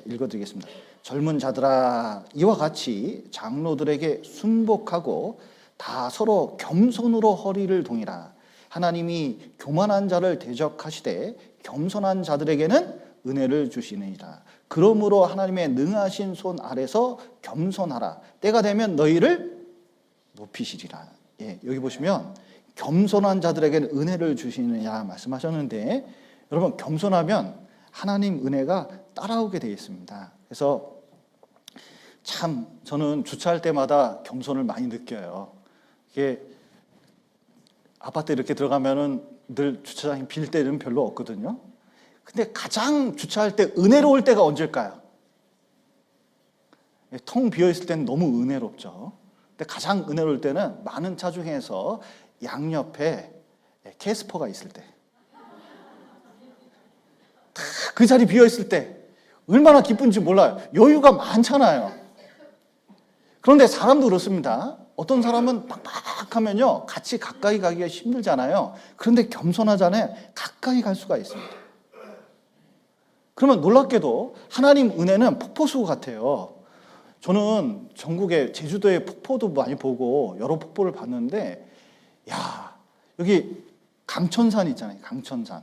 읽어드리겠습니다. 젊은 자들아, 이와 같이 장로들에게 순복하고 다 서로 겸손으로 허리를 동이라. 하나님이 교만한 자를 대적하시되 겸손한 자들에게는 은혜를 주시느니라. 그러므로 하나님의 능하신 손 아래서 겸손하라. 때가 되면 너희를 높이시리라. 예, 여기 보시면 겸손한 자들에게는 은혜를 주시느냐 말씀하셨는데, 여러분, 겸손하면 하나님 은혜가 따라오게 되어 있습니다. 그래서 참 저는 주차할 때마다 겸손을 많이 느껴요. 이게 아파트 이렇게 들어가면은 늘 주차장이 빌 때는 별로 없거든요. 근데 가장 주차할 때 은혜로울 때가 언제일까요? 텅 비어 있을 때는 너무 은혜롭죠. 근데 가장 은혜로울 때는 많은 차 중에서 양옆에 캐스퍼가 있을 때, 그 자리 비어 있을 때 얼마나 기쁜지 몰라요. 여유가 많잖아요. 그런데 사람도 그렇습니다. 어떤 사람은 빡빡하면요, 같이 가까이 가기가 힘들잖아요. 그런데 겸손하잖아요. 가까이 갈 수가 있습니다. 그러면 놀랍게도 하나님 은혜는 폭포수 같아요. 저는 전국에 제주도의 폭포도 많이 보고 여러 폭포를 봤는데, 야, 여기 강천산 있잖아요. 강천산.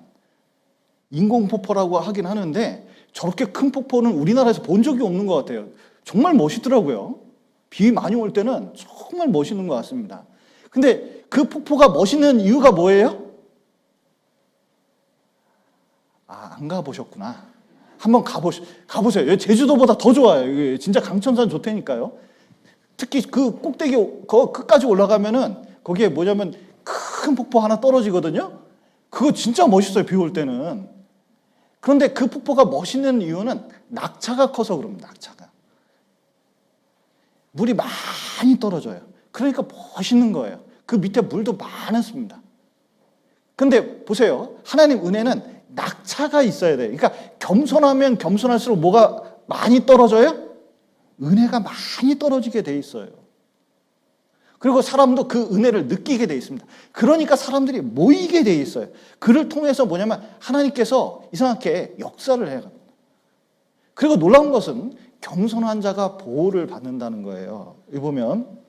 인공폭포라고 하긴 하는데 저렇게 큰 폭포는 우리나라에서 본 적이 없는 것 같아요. 정말 멋있더라고요. 비 많이 올 때는 정말 멋있는 것 같습니다. 근데 그 폭포가 멋있는 이유가 뭐예요? 안 가보셨구나. 한번 가보세요. 제주도보다 더 좋아요. 진짜 강천산 좋다니까요. 특히 그 꼭대기, 끝까지 올라가면은 거기에 뭐냐면 큰 폭포 하나 떨어지거든요. 그거 진짜 멋있어요, 비 올 때는. 그런데 그 폭포가 멋있는 이유는 낙차가 커서 그럽니다, 낙차가. 물이 많이 떨어져요. 그러니까 멋있는 거예요. 그 밑에 물도 많습니다. 근데 보세요. 하나님 은혜는 낙차가 있어야 돼요. 그러니까 겸손하면 겸손할수록 뭐가 많이 떨어져요? 은혜가 많이 떨어지게 돼 있어요. 그리고 사람도 그 은혜를 느끼게 돼 있습니다. 그러니까 사람들이 모이게 돼 있어요. 그를 통해서 뭐냐면 하나님께서 이상하게 역사를 해요. 그리고 놀라운 것은 겸손한 자가 보호를 받는다는 거예요. 여기 보면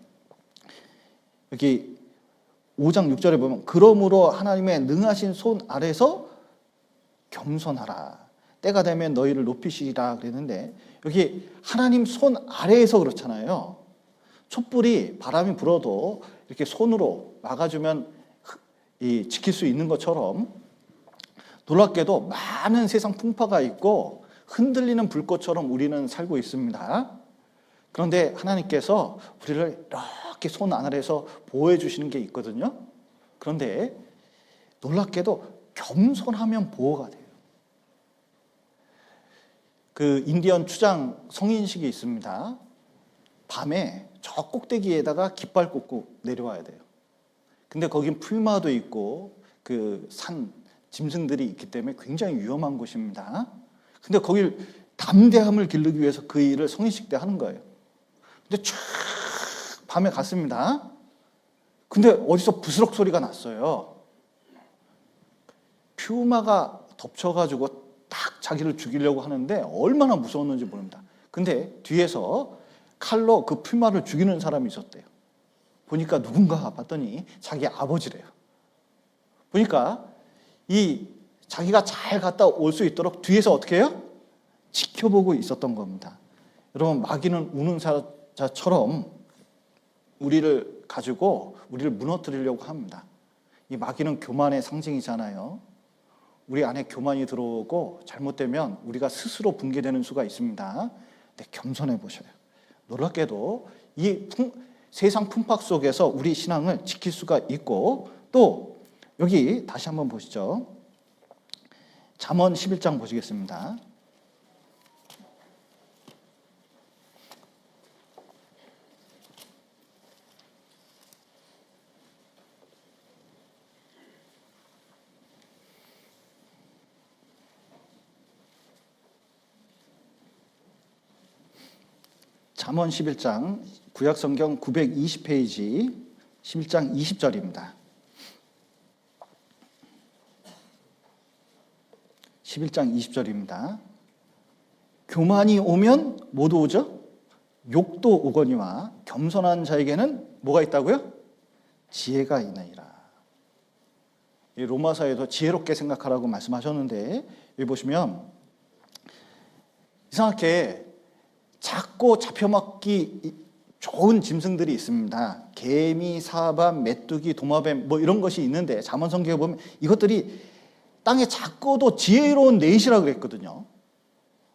여기 5장 6절에 보면 그러므로 하나님의 능하신 손 아래서 겸손하라. 때가 되면 너희를 높이시리라 그랬는데, 여기 하나님 손 아래에서 그렇잖아요. 촛불이 바람이 불어도 이렇게 손으로 막아주면 지킬 수 있는 것처럼, 놀랍게도 많은 세상 풍파가 있고 흔들리는 불꽃처럼 우리는 살고 있습니다. 그런데 하나님께서 우리를 이렇게 손 아래에서 보호해 주시는 게 있거든요. 그런데 놀랍게도 겸손하면 보호가 돼요. 그 인디언 추장 성인식이 있습니다. 밤에 저 꼭대기에다가 깃발 꽂고 내려와야 돼요. 근데 거긴 풀마도 있고 그 산 짐승들이 있기 때문에 굉장히 위험한 곳입니다. 근데 거길 담대함을 기르기 위해서 그 일을 성인식 때 하는 거예요. 근데 쫙 밤에 갔습니다. 근데 어디서 부스럭 소리가 났어요. 퓨마가 덮쳐가지고 딱 자기를 죽이려고 하는데 얼마나 무서웠는지 모릅니다. 근데 뒤에서 칼로 그 퓨마를 죽이는 사람이 있었대요. 보니까 누군가 봤더니 자기 아버지래요. 보니까 이 자기가 잘 갔다 올 수 있도록 뒤에서 어떻게 해요? 지켜보고 있었던 겁니다. 여러분, 마귀는 우는 자처럼 우리를 가지고 우리를 무너뜨리려고 합니다. 이 마귀는 교만의 상징이잖아요. 우리 안에 교만이 들어오고 잘못되면 우리가 스스로 붕괴되는 수가 있습니다. 근데 겸손해 보셔요. 놀랍게도 이 세상 풍팍 속에서 우리 신앙을 지킬 수가 있고, 또 여기 다시 한번 보시죠. 잠언 11장 보시겠습니다. 잠언 11장 구약성경 920페이지 11장 20절입니다. 11장 20절입니다. 교만이 오면 뭐도 오죠? 욕도 오거니와 겸손한 자에게는 뭐가 있다고요? 지혜가 있느니라. 이 로마서에도 지혜롭게 생각하라고 말씀하셨는데, 여기 보시면 이상하게 작고 잡혀먹기 좋은 짐승들이 있습니다. 개미, 사밤, 메뚜기, 도마뱀 뭐 이런 것이 있는데, 잠언 성경에 보면 이것들이 땅에 작고도 지혜로운 넷이라 그랬거든요.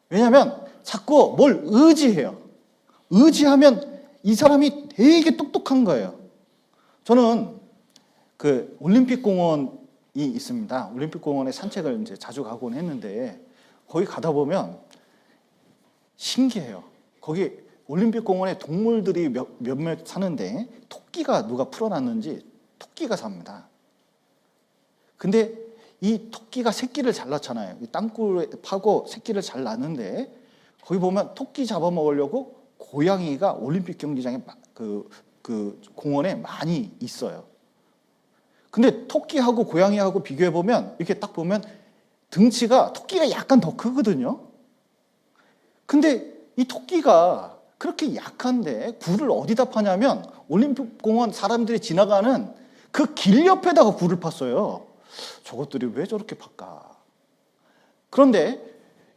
왜냐하면 자꾸 뭘 의지해요. 의지하면 이 사람이 되게 똑똑한 거예요. 저는 그 올림픽 공원이 있습니다. 올림픽 공원에 산책을 이제 자주 가곤 했는데, 거기 가다 보면 신기해요. 거기 올림픽 공원에 동물들이 몇몇 사는데 토끼가 누가 풀어놨는지 토끼가 삽니다. 근데 이 토끼가 새끼를 잘 낳잖아요. 땅굴에 파고 새끼를 잘 낳는데, 거기 보면 토끼 잡아먹으려고 고양이가 올림픽 경기장에 그 공원에 많이 있어요. 근데 토끼하고 고양이하고 비교해보면 이렇게 딱 보면 등치가 토끼가 약간 더 크거든요. 근데 이 토끼가 그렇게 약한데 굴을 어디다 파냐면 올림픽 공원 사람들이 지나가는 그 길 옆에다가 굴을 팠어요. 저것들이 왜 저렇게 팔까? 그런데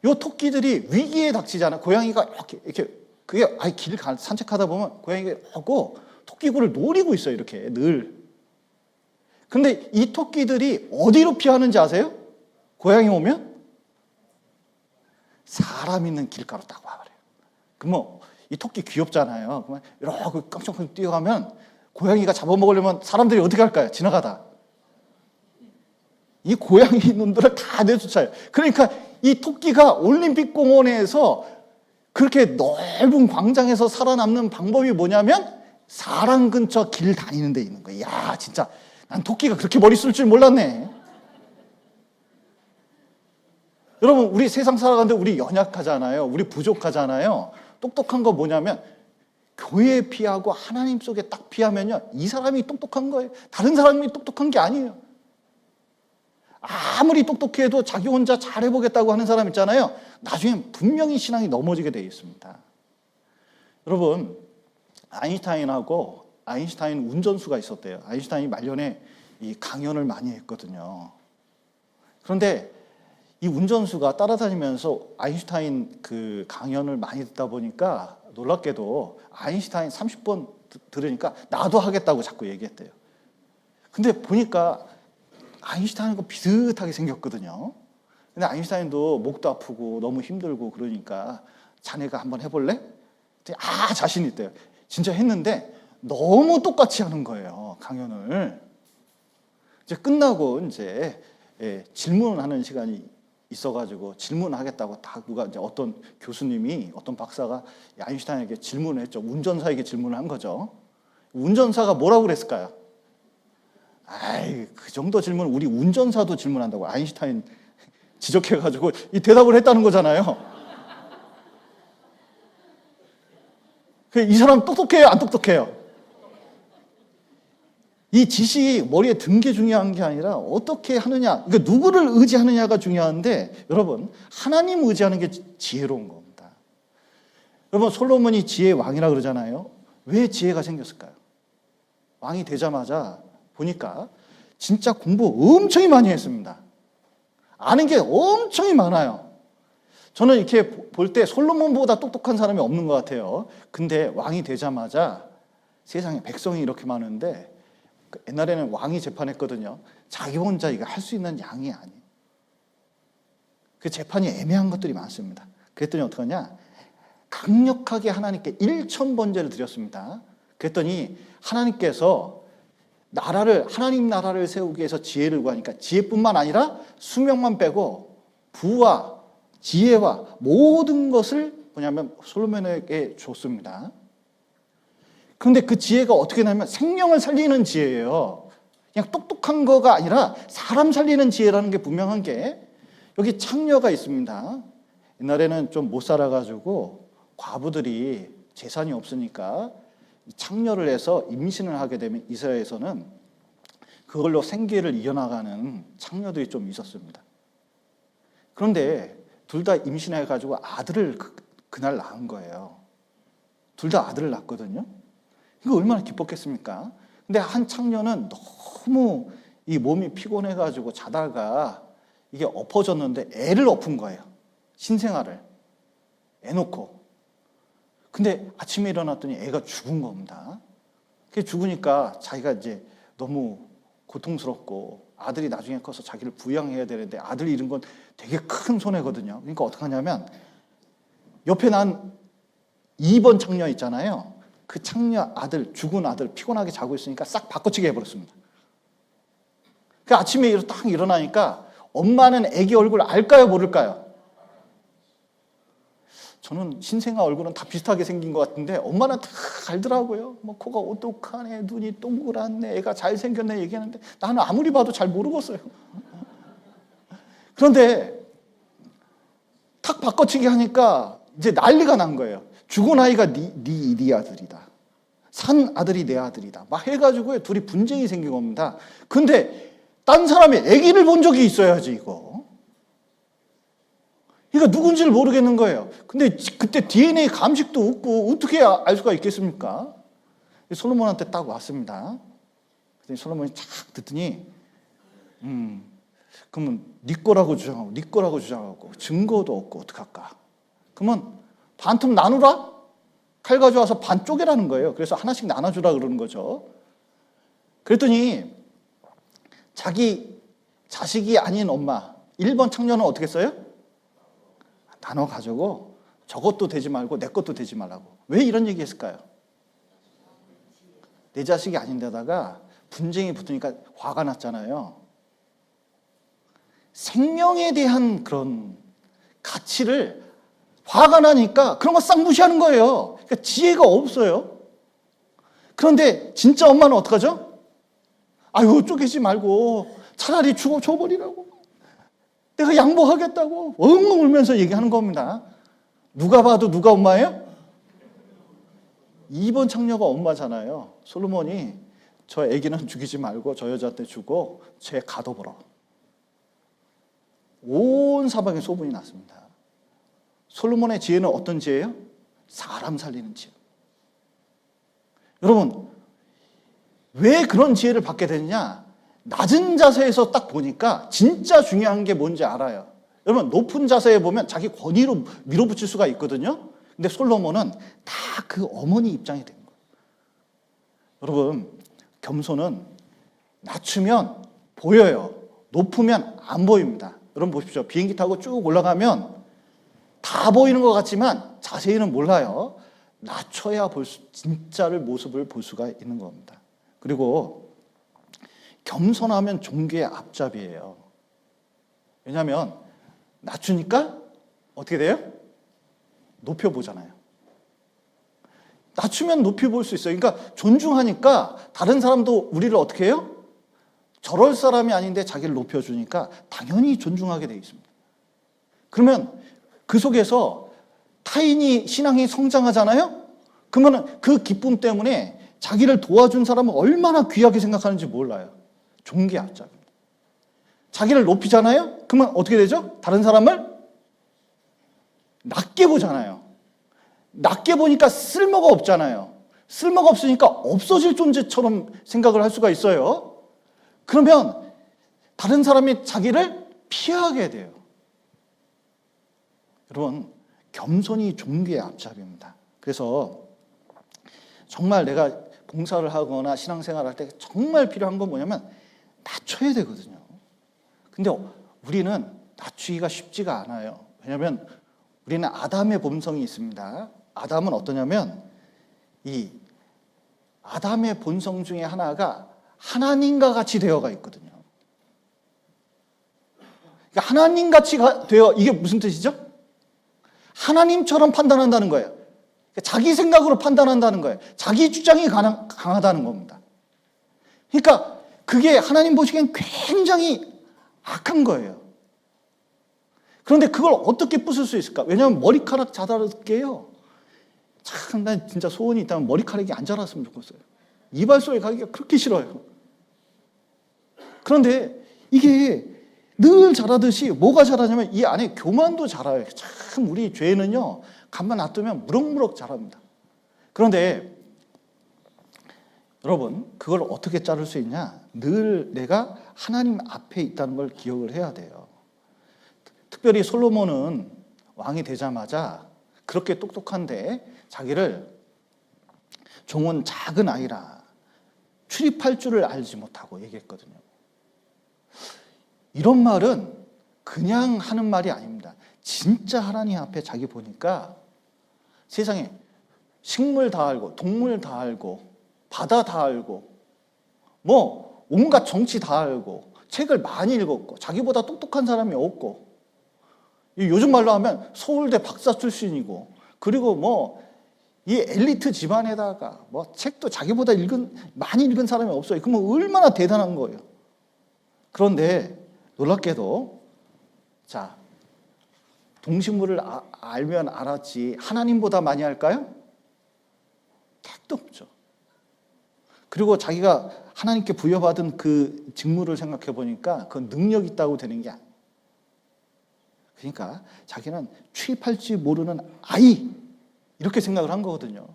이 토끼들이 위기에 닥치잖아요. 고양이가 이렇게 그게 아예 길 산책하다 보면 고양이가 하고 토끼굴을 노리고 있어요. 이렇게 늘. 근데 이 토끼들이 어디로 피하는지 아세요? 고양이 오면 사람 있는 길가로 딱 와버려요. 그럼 이 토끼 귀엽잖아요. 그러면 이렇게 깡총깡총 뛰어가면 고양이가 잡아먹으려면 사람들이 어떻게 할까요? 지나가다. 이 고양이 놈들을 다 내쫓아요. 그러니까 이 토끼가 올림픽 공원에서 그렇게 넓은 광장에서 살아남는 방법이 뭐냐면 사람 근처 길 다니는 데 있는 거예요. 야, 진짜 난 토끼가 그렇게 머리 쓸 줄 몰랐네. 여러분, 우리 세상 살아가는데 우리 연약하잖아요. 우리 부족하잖아요. 똑똑한 거 뭐냐면 교회에 피하고 하나님 속에 딱 피하면요, 이 사람이 똑똑한 거예요. 다른 사람이 똑똑한 게 아니에요. 아무리 똑똑해도 자기 혼자 잘해보겠다고 하는 사람 있잖아요. 나중에 분명히 신앙이 넘어지게 되어 있습니다. 여러분, 아인슈타인 운전수가 있었대요. 아인슈타인이 말년에 이 강연을 많이 했거든요. 그런데 이 운전수가 따라다니면서 아인슈타인 그 강연을 많이 듣다 보니까 놀랍게도 아인슈타인 30번 들으니까 나도 하겠다고 자꾸 얘기했대요. 근데 보니까 아인슈타인과 비슷하게 생겼거든요. 근데 아인슈타인도 목도 아프고 너무 힘들고 그러니까 자네가 한번 해볼래? 자신 있대요. 진짜 했는데 너무 똑같이 하는 거예요, 강연을. 이제 끝나고 이제 질문하는 시간이 있어가지고 질문하겠다고 다 누가 이제 어떤 교수님이 어떤 박사가 아인슈타인에게 질문을 했죠. 운전사에게 질문을 한 거죠. 운전사가 뭐라고 그랬을까요? 아이, 그 정도 질문 우리 운전사도 질문한다고 아인슈타인 지적해가지고 이 대답을 했다는 거잖아요. 이 사람 똑똑해요, 안 똑똑해요? 이 지식이 머리에 든 게 중요한 게 아니라 어떻게 하느냐, 그러니까 누구를 의지하느냐가 중요한데, 여러분 하나님 의지하는 게 지혜로운 겁니다. 여러분 솔로몬이 지혜의 왕이라 그러잖아요. 왜 지혜가 생겼을까요? 왕이 되자마자 보니까 진짜 공부 엄청 많이 했습니다. 아는 게 엄청 많아요. 저는 이렇게 볼 때 솔로몬보다 똑똑한 사람이 없는 것 같아요. 근데 왕이 되자마자 세상에 백성이 이렇게 많은데, 옛날에는 왕이 재판했거든요. 자기 혼자 이거 할 수 있는 양이 아니에요. 그 재판이 애매한 것들이 많습니다. 그랬더니 어떡하냐? 강력하게 하나님께 1,000번제를 드렸습니다. 그랬더니 하나님께서 하나님 나라를 세우기 위해서 지혜를 구하니까 지혜뿐만 아니라 수명만 빼고 부와 지혜와 모든 것을 뭐냐면 솔로몬에게 줬습니다. 그런데 그 지혜가 어떻게 나면 생명을 살리는 지혜예요. 그냥 똑똑한 거가 아니라 사람 살리는 지혜라는 게 분명한 게, 여기 창녀가 있습니다. 옛날에는 좀 못 살아가지고 과부들이 재산이 없으니까 창녀를 해서 임신을 하게 되면 이스라엘에서는 그걸로 생계를 이어나가는 창녀들이 좀 있었습니다. 그런데 둘 다 임신해가지고 아들을 그날 낳은 거예요. 둘 다 아들을 낳았거든요. 이거 얼마나 기뻤겠습니까? 근데 한 창녀는 너무 이 몸이 피곤해가지고 자다가 이게 엎어졌는데 애를 엎은 거예요. 신생아를. 애 놓고. 근데 아침에 일어났더니 애가 죽은 겁니다. 그게 죽으니까 자기가 이제 너무 고통스럽고, 아들이 나중에 커서 자기를 부양해야 되는데 아들 잃은 건 되게 큰 손해거든요. 그러니까 어떻게 하냐면 옆에 난 2번 창녀 있잖아요. 그 창녀 아들, 죽은 아들 피곤하게 자고 있으니까 싹 바꿔치기 해버렸습니다. 그 아침에 딱 일어나니까 엄마는 아기 얼굴 알까요, 모를까요? 저는 신생아 얼굴은 다 비슷하게 생긴 것 같은데 엄마는 다 알더라고요. 뭐 코가 오똑하네, 눈이 동그랗네, 애가 잘생겼네 얘기하는데 나는 아무리 봐도 잘 모르겠어요. 그런데 탁 바꿔치기 하니까 이제 난리가 난 거예요. 죽은 아이가 네 아들이다. 산 아들이 내 아들이다. 막 해가지고 둘이 분쟁이 생긴 겁니다. 근데 딴 사람이 아기를 본 적이 있어야지 이거. 그러니까 누군지를 모르겠는 거예요. 근데 그때 DNA 감식도 없고 어떻게 알 수가 있겠습니까? 솔로몬한테 딱 왔습니다. 그랬더니 솔로몬이 착 듣더니 그러면 네 거라고 주장하고 증거도 없고 어떡할까? 그러면 반틈 나누라? 칼 가져와서 반 쪼개라는 거예요. 그래서 하나씩 나눠주라 그러는 거죠. 그랬더니 자기 자식이 아닌 엄마 1번 창녀는 어떻게 써요? 나눠가지고 저것도 되지 말고 내 것도 되지 말라고. 왜 이런 얘기 했을까요? 내 자식이 아닌데다가 분쟁이 붙으니까 화가 났잖아요. 생명에 대한 그런 가치를 화가 나니까 그런 거 싹 무시하는 거예요. 그러니까 지혜가 없어요. 그런데 진짜 엄마는 어떡하죠? 아유, 쪼개지 말고 차라리 줘버리라고. 내가 양보하겠다고 엉엉 울면서 얘기하는 겁니다. 누가 봐도 누가 엄마예요? 2번 창녀가 엄마잖아요. 솔로몬이 저 애기는 죽이지 말고 저 여자한테 주고 쟤 가둬보라. 온 사방에 소문이 났습니다. 솔로몬의 지혜는 어떤 지혜예요? 사람 살리는 지혜. 여러분, 왜 그런 지혜를 받게 됐냐? 낮은 자세에서 딱 보니까 진짜 중요한 게 뭔지 알아요. 여러분, 높은 자세에 보면 자기 권위로 밀어붙일 수가 있거든요. 근데 솔로몬은 다 그 어머니 입장이 된 거예요. 여러분, 겸손은 낮추면 보여요. 높으면 안 보입니다. 여러분 보십시오. 비행기 타고 쭉 올라가면 다 보이는 것 같지만 자세히는 몰라요. 낮춰야 진짜를 모습을 볼 수가 있는 겁니다. 그리고 겸손하면 종교의 앞잡이에요. 왜냐하면 낮추니까 어떻게 돼요? 높여보잖아요. 낮추면 높이 볼 수 있어요. 그러니까 존중하니까 다른 사람도 우리를 어떻게 해요? 저럴 사람이 아닌데 자기를 높여주니까 당연히 존중하게 돼 있습니다. 그러면 그 속에서 타인이 신앙이 성장하잖아요? 그러면 그 기쁨 때문에 자기를 도와준 사람은 얼마나 귀하게 생각하는지 몰라요. 존귀 앞잡입니다. 자기를 높이잖아요? 그러면 어떻게 되죠? 다른 사람을 낮게 보잖아요. 낮게 보니까 쓸모가 없잖아요. 쓸모가 없으니까 없어질 존재처럼 생각을 할 수가 있어요. 그러면 다른 사람이 자기를 피하게 돼요. 여러분, 겸손이 존귀의 앞잡이입니다. 그래서 정말 내가 봉사를 하거나 신앙생활을 할 때 정말 필요한 건 뭐냐면 낮춰야 되거든요. 근데 우리는 낮추기가 쉽지가 않아요. 왜냐하면 우리는 아담의 본성이 있습니다. 아담은 어떠냐면 이 아담의 본성 중에 하나가 하나님과 같이 되어가 있거든요. 그러니까 하나님 같이 되어, 이게 무슨 뜻이죠? 하나님처럼 판단한다는 거예요. 자기 생각으로 판단한다는 거예요. 자기 주장이 강하다는 겁니다. 그러니까 그게 하나님 보시기엔 굉장히 악한 거예요. 그런데 그걸 어떻게 부술 수 있을까? 왜냐하면 머리카락 자라게요. 참, 난 진짜 소원이 있다면 머리카락이 안 자랐으면 좋겠어요. 이발소에 가기가 그렇게 싫어요. 그런데 이게 늘 자라듯이 뭐가 자라냐면 이 안에 교만도 자라요. 참 우리 죄는요, 가만 놔두면 무럭무럭 자랍니다. 그런데 여러분, 그걸 어떻게 자를 수 있냐? 늘 내가 하나님 앞에 있다는 걸 기억을 해야 돼요. 특별히 솔로몬은 왕이 되자마자 그렇게 똑똑한데 자기를 종은 작은 아이라 출입할 줄을 알지 못하고 얘기했거든요. 이런 말은 그냥 하는 말이 아닙니다. 진짜 하나님 앞에 자기 보니까 세상에 식물 다 알고 동물 다 알고 바다 다 알고 뭐 온갖 정치 다 알고 책을 많이 읽었고 자기보다 똑똑한 사람이 없고 요즘 말로 하면 서울대 박사 출신이고 그리고 뭐 이 엘리트 집안에다가 뭐 책도 자기보다 많이 읽은 사람이 없어요. 그러면 얼마나 대단한 거예요. 그런데 놀랍게도 자 동식물을 알면 알았지 하나님보다 많이 알까요? 택도 없죠. 그리고 자기가 하나님께 부여받은 그 직무를 생각해 보니까 그 능력 있다고 되는 게 아니에요. 그러니까 자기는 취입할지 모르는 아이 이렇게 생각을 한 거거든요.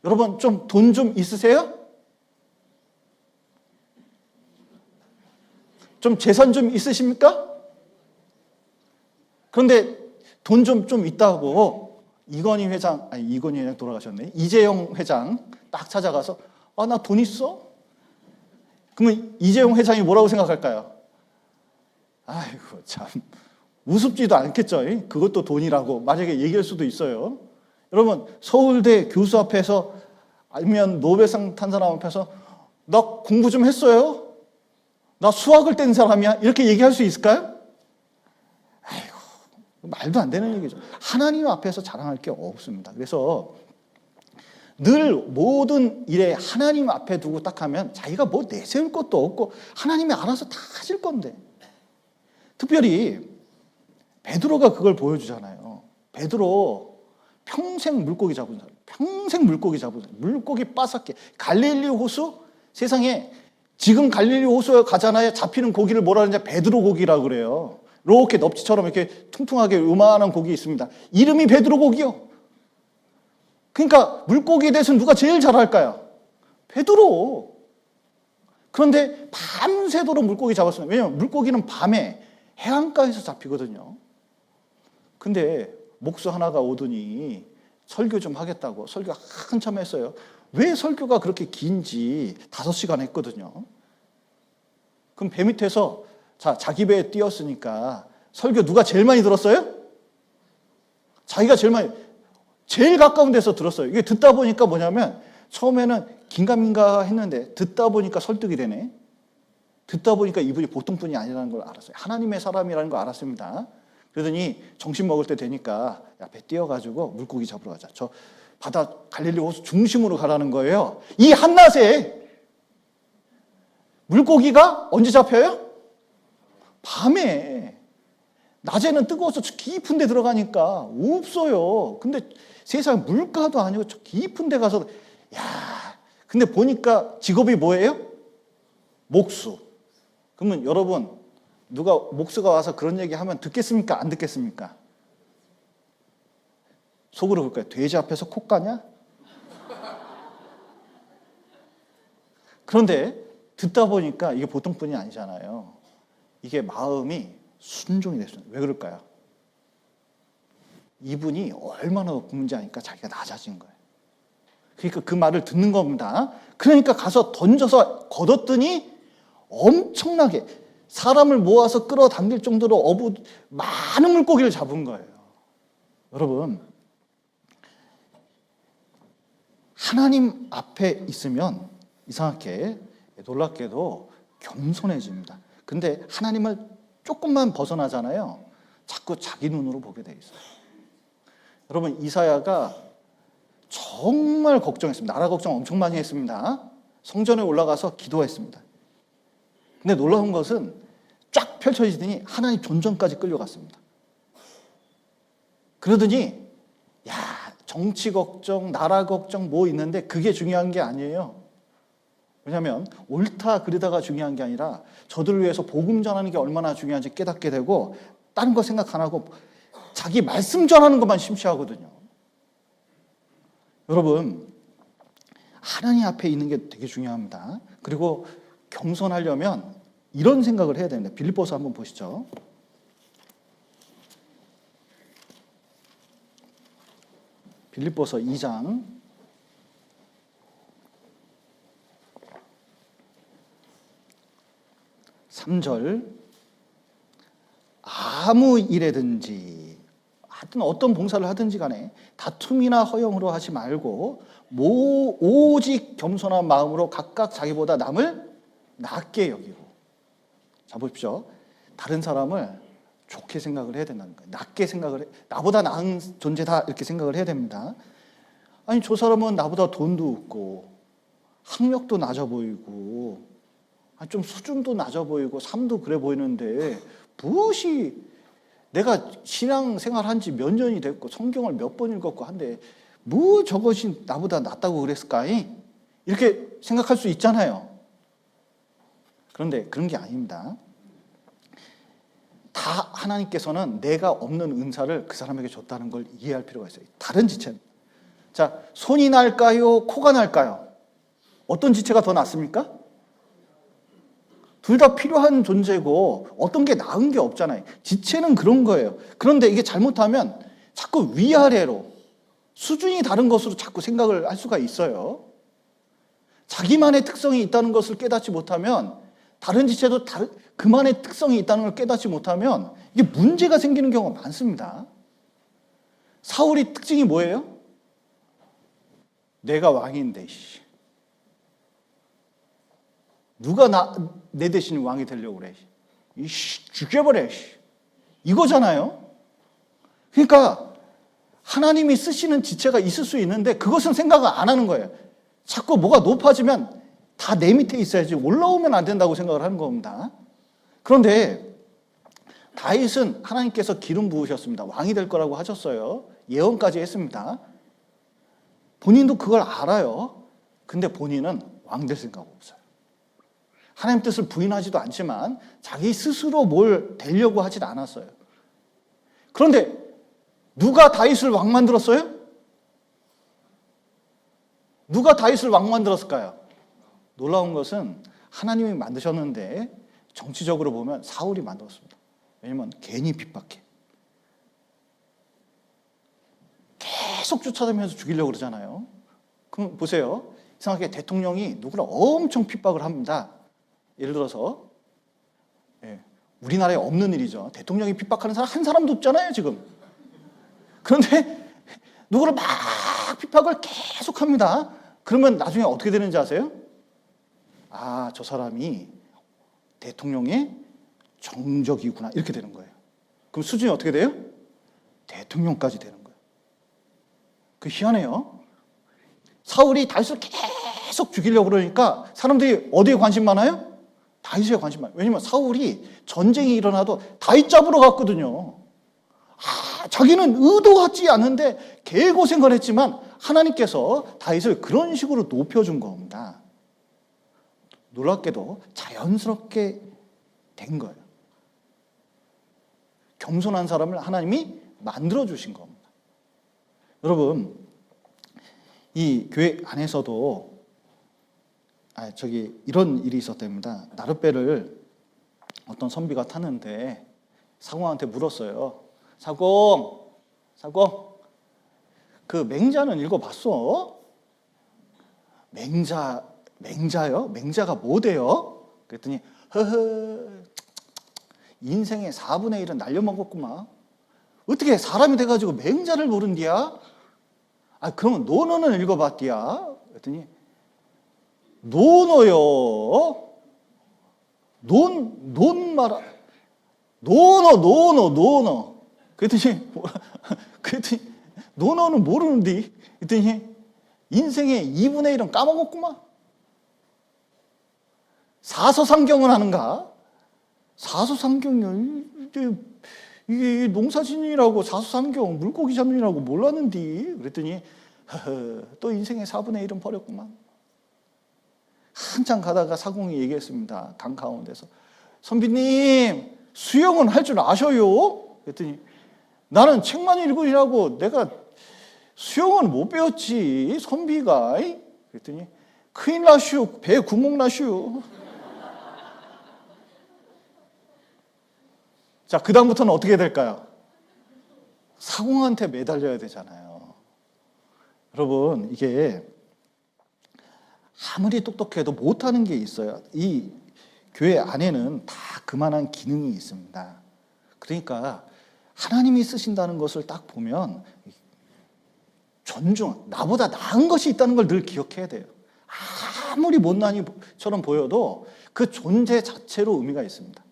여러분 좀 돈 좀 있으세요? 좀 재산 좀 있으십니까? 그런데 돈 좀 있다고 이건희 회장 돌아가셨네. 이재용 회장 딱 찾아가서 나 돈 있어? 그러면 이재용 회장이 뭐라고 생각할까요? 아이고 참 우습지도 않겠죠. 그것도 돈이라고 만약에 얘기할 수도 있어요. 여러분 서울대 교수 앞에서 아니면 노벨상 탄 사람 앞에서 나 공부 좀 했어요? 나 수학을 뗀 사람이야? 이렇게 얘기할 수 있을까요? 아이고 말도 안 되는 얘기죠. 하나님 앞에서 자랑할 게 없습니다. 그래서 늘 모든 일에 하나님 앞에 두고 딱 하면 자기가 뭐 내세울 것도 없고 하나님이 알아서 다 하실 건데 특별히 베드로가 그걸 보여주잖아요. 베드로 평생 물고기 잡은 사람, 물고기 빠삭해. 갈릴리 호수 세상에 지금 갈릴리 호수에 가잖아요. 잡히는 고기를 뭐라 그러냐 베드로 고기라고 그래요. 이렇게 넙치처럼 이렇게 퉁퉁하게 요만한 고기 있습니다. 이름이 베드로 고기요. 그러니까 물고기에 대해서는 누가 제일 잘 알까요? 베드로. 그런데 밤새도록 물고기 잡았습니다. 왜냐하면 물고기는 밤에 해안가에서 잡히거든요. 근데 목수 하나가 오더니 설교 좀 하겠다고 설교 한참 했어요. 왜 설교가 그렇게 긴지 5시간 했거든요. 그럼 배 밑에서 자기 배에 띄었으니까 설교 누가 제일 많이 들었어요? 자기가 제일 가까운 데서 들었어요. 이게 듣다 보니까 뭐냐면 처음에는 긴가민가 했는데 듣다 보니까 설득이 되네. 듣다 보니까 이분이 보통 분이 아니라는 걸 알았어요. 하나님의 사람이라는 걸 알았습니다. 그러더니 점심 먹을 때 되니까 야, 배 띄어가지고 물고기 잡으러 가자. 저 바다 갈릴리 호수 중심으로 가라는 거예요. 이 한낮에 물고기가 언제 잡혀요? 밤에. 낮에는 뜨거워서 저 깊은 데 들어가니까 없어요. 근데 세상 물가도 아니고 저 깊은 데 가서 야, 근데 보니까 직업이 뭐예요? 목수. 그러면 여러분 누가 목수가 와서 그런 얘기 하면 듣겠습니까? 안 듣겠습니까? 속으로 그럴까요? 돼지 앞에서 콕 가냐? 그런데 듣다 보니까 이게 보통 분이 아니잖아요. 이게 마음이 순종이 됐어요. 왜 그럴까요? 이분이 얼마나 높은지 아니까 자기가 낮아진 거예요. 그러니까 그 말을 듣는 겁니다. 그러니까 가서 던져서 걷었더니 엄청나게 사람을 모아서 끌어당길 정도로 많은 물고기를 잡은 거예요. 여러분, 하나님 앞에 있으면 이상하게 놀랍게도 겸손해집니다. 근데 하나님을 조금만 벗어나잖아요. 자꾸 자기 눈으로 보게 돼 있어요. 여러분, 이사야가 정말 걱정했습니다. 나라 걱정 엄청 많이 했습니다. 성전에 올라가서 기도했습니다. 근데 놀라운 것은 쫙 펼쳐지더니 하나님 존전까지 끌려갔습니다. 그러더니 야, 정치 걱정, 나라 걱정 뭐 있는데 그게 중요한 게 아니에요. 왜냐하면 옳다 그르다가 중요한 게 아니라 저들을 위해서 복음 전하는 게 얼마나 중요한지 깨닫게 되고 다른 거 생각 안 하고 자기 말씀 전하는 것만 심취하거든요. 여러분, 하나님 앞에 있는 게 되게 중요합니다. 그리고 겸손하려면 이런 생각을 해야 됩니다. 빌립보서 한번 보시죠. 빌립보서 2장 3절 아무 일에든지 하여튼 어떤 봉사를 하든지 간에 다툼이나 허영으로 하지 말고 오직 겸손한 마음으로 각각 자기보다 남을 낮게 여기고. 자, 보십시오. 다른 사람을 좋게 생각을 해야 된다는 거예요. 낮게 생각을 나보다 나은 존재다 이렇게 생각을 해야 됩니다. 아니, 저 사람은 나보다 돈도 없고 학력도 낮아 보이고 좀 수준도 낮아 보이고 삶도 그래 보이는데 무엇이 내가 신앙생활 한 지 몇 년이 됐고 성경을 몇 번 읽었고 한데 뭐 저것이 나보다 낫다고 그랬을까? 이렇게 생각할 수 있잖아요. 그런데 그런 게 아닙니다. 다 하나님께서는 내가 없는 은사를 그 사람에게 줬다는 걸 이해할 필요가 있어요. 다른 지체는. 자, 손이 날까요? 코가 날까요? 어떤 지체가 더 낫습니까? 둘 다 필요한 존재고 어떤 게 나은 게 없잖아요. 지체는 그런 거예요. 그런데 이게 잘못하면 자꾸 위아래로 수준이 다른 것으로 자꾸 생각을 할 수가 있어요. 자기만의 특성이 있다는 것을 깨닫지 못하면 다른 지체도 그만의 특성이 있다는 걸 깨닫지 못하면 이게 문제가 생기는 경우가 많습니다. 사울이 특징이 뭐예요? 내가 왕인데 누가 내 대신 왕이 되려고 그래. 죽여버려. 이거잖아요. 그러니까 하나님이 쓰시는 지체가 있을 수 있는데 그것은 생각을 안 하는 거예요. 자꾸 뭐가 높아지면 다 내 밑에 있어야지 올라오면 안 된다고 생각을 하는 겁니다. 그런데 다윗은 하나님께서 기름 부으셨습니다. 왕이 될 거라고 하셨어요. 예언까지 했습니다. 본인도 그걸 알아요. 근데 본인은 왕 될 생각 없어요. 하나님 뜻을 부인하지도 않지만 자기 스스로 뭘 되려고 하진 않았어요. 그런데 누가 다윗을 왕 만들었어요? 누가 다윗을 왕 만들었을까요? 놀라운 것은 하나님이 만드셨는데 정치적으로 보면 사울이 만들었습니다. 왜냐면 괜히 핍박해. 계속 쫓아다니면서 죽이려고 그러잖아요. 그럼 보세요. 이상하게 대통령이 누구를 엄청 핍박을 합니다. 예를 들어서 우리나라에 없는 일이죠. 대통령이 핍박하는 사람 한 사람도 없잖아요, 지금. 그런데 누구를 막 핍박을 계속 합니다. 그러면 나중에 어떻게 되는지 아세요? 아, 저 사람이 대통령의 정적이구나. 이렇게 되는 거예요. 그럼 그럼 수준이 어떻게 돼요? 대통령까지 되는 거예요. 그 희한해요. 사울이 다윗을 계속 죽이려고 그러니까 사람들이 어디에 관심 많아요? 다윗에 관심 많아요. 왜냐면 사울이 전쟁이 일어나도 다윗 잡으러 갔거든요. 자기는 의도하지 않는데 개고생을 했지만 하나님께서 다윗을 그런 식으로 높여준 겁니다. 놀랍게도 자연스럽게 된 거예요. 겸손한 사람을 하나님이 만들어주신 겁니다. 여러분, 이 교회 안에서도 이런 일이 있었답니다. 나룻배를 어떤 선비가 타는데 사공한테 물었어요. 사공, 그 맹자는 읽어봤어? 맹자요? 맹자가 뭐 돼요? 그랬더니 인생의 4분의 1은 날려먹었구만. 어떻게 사람이 돼가지고 맹자를 모른디야? 그러면 논어는 읽어봤디야? 그랬더니 논어요? 논어요. 그랬더니 논어는 모르는디? 그랬더니 인생의 2분의 1은 까먹었구만. 사서상경은 하는가? 사서상경이요? 이게 농사짓느라고 사서상경, 물고기 잡느라고 몰랐는디? 그랬더니 또 인생의 4분의 1은 버렸구만. 한참 가다가 사공이 얘기했습니다. 강 가운데서. 선비님, 수영은 할 줄 아셔요? 그랬더니 나는 책만 읽으라고 내가 수영은 못 배웠지, 선비가. 그랬더니 큰일 나슈, 배 구멍 나슈. 자, 그 다음부터는 어떻게 될까요? 사공한테 매달려야 되잖아요. 여러분, 이게 아무리 똑똑해도 못하는 게 있어요. 이 교회 안에는 다 그만한 기능이 있습니다. 그러니까 하나님이 쓰신다는 것을 딱 보면 존중, 나보다 나은 것이 있다는 걸 늘 기억해야 돼요. 아무리 못난이처럼 보여도 그 존재 자체로 의미가 있습니다.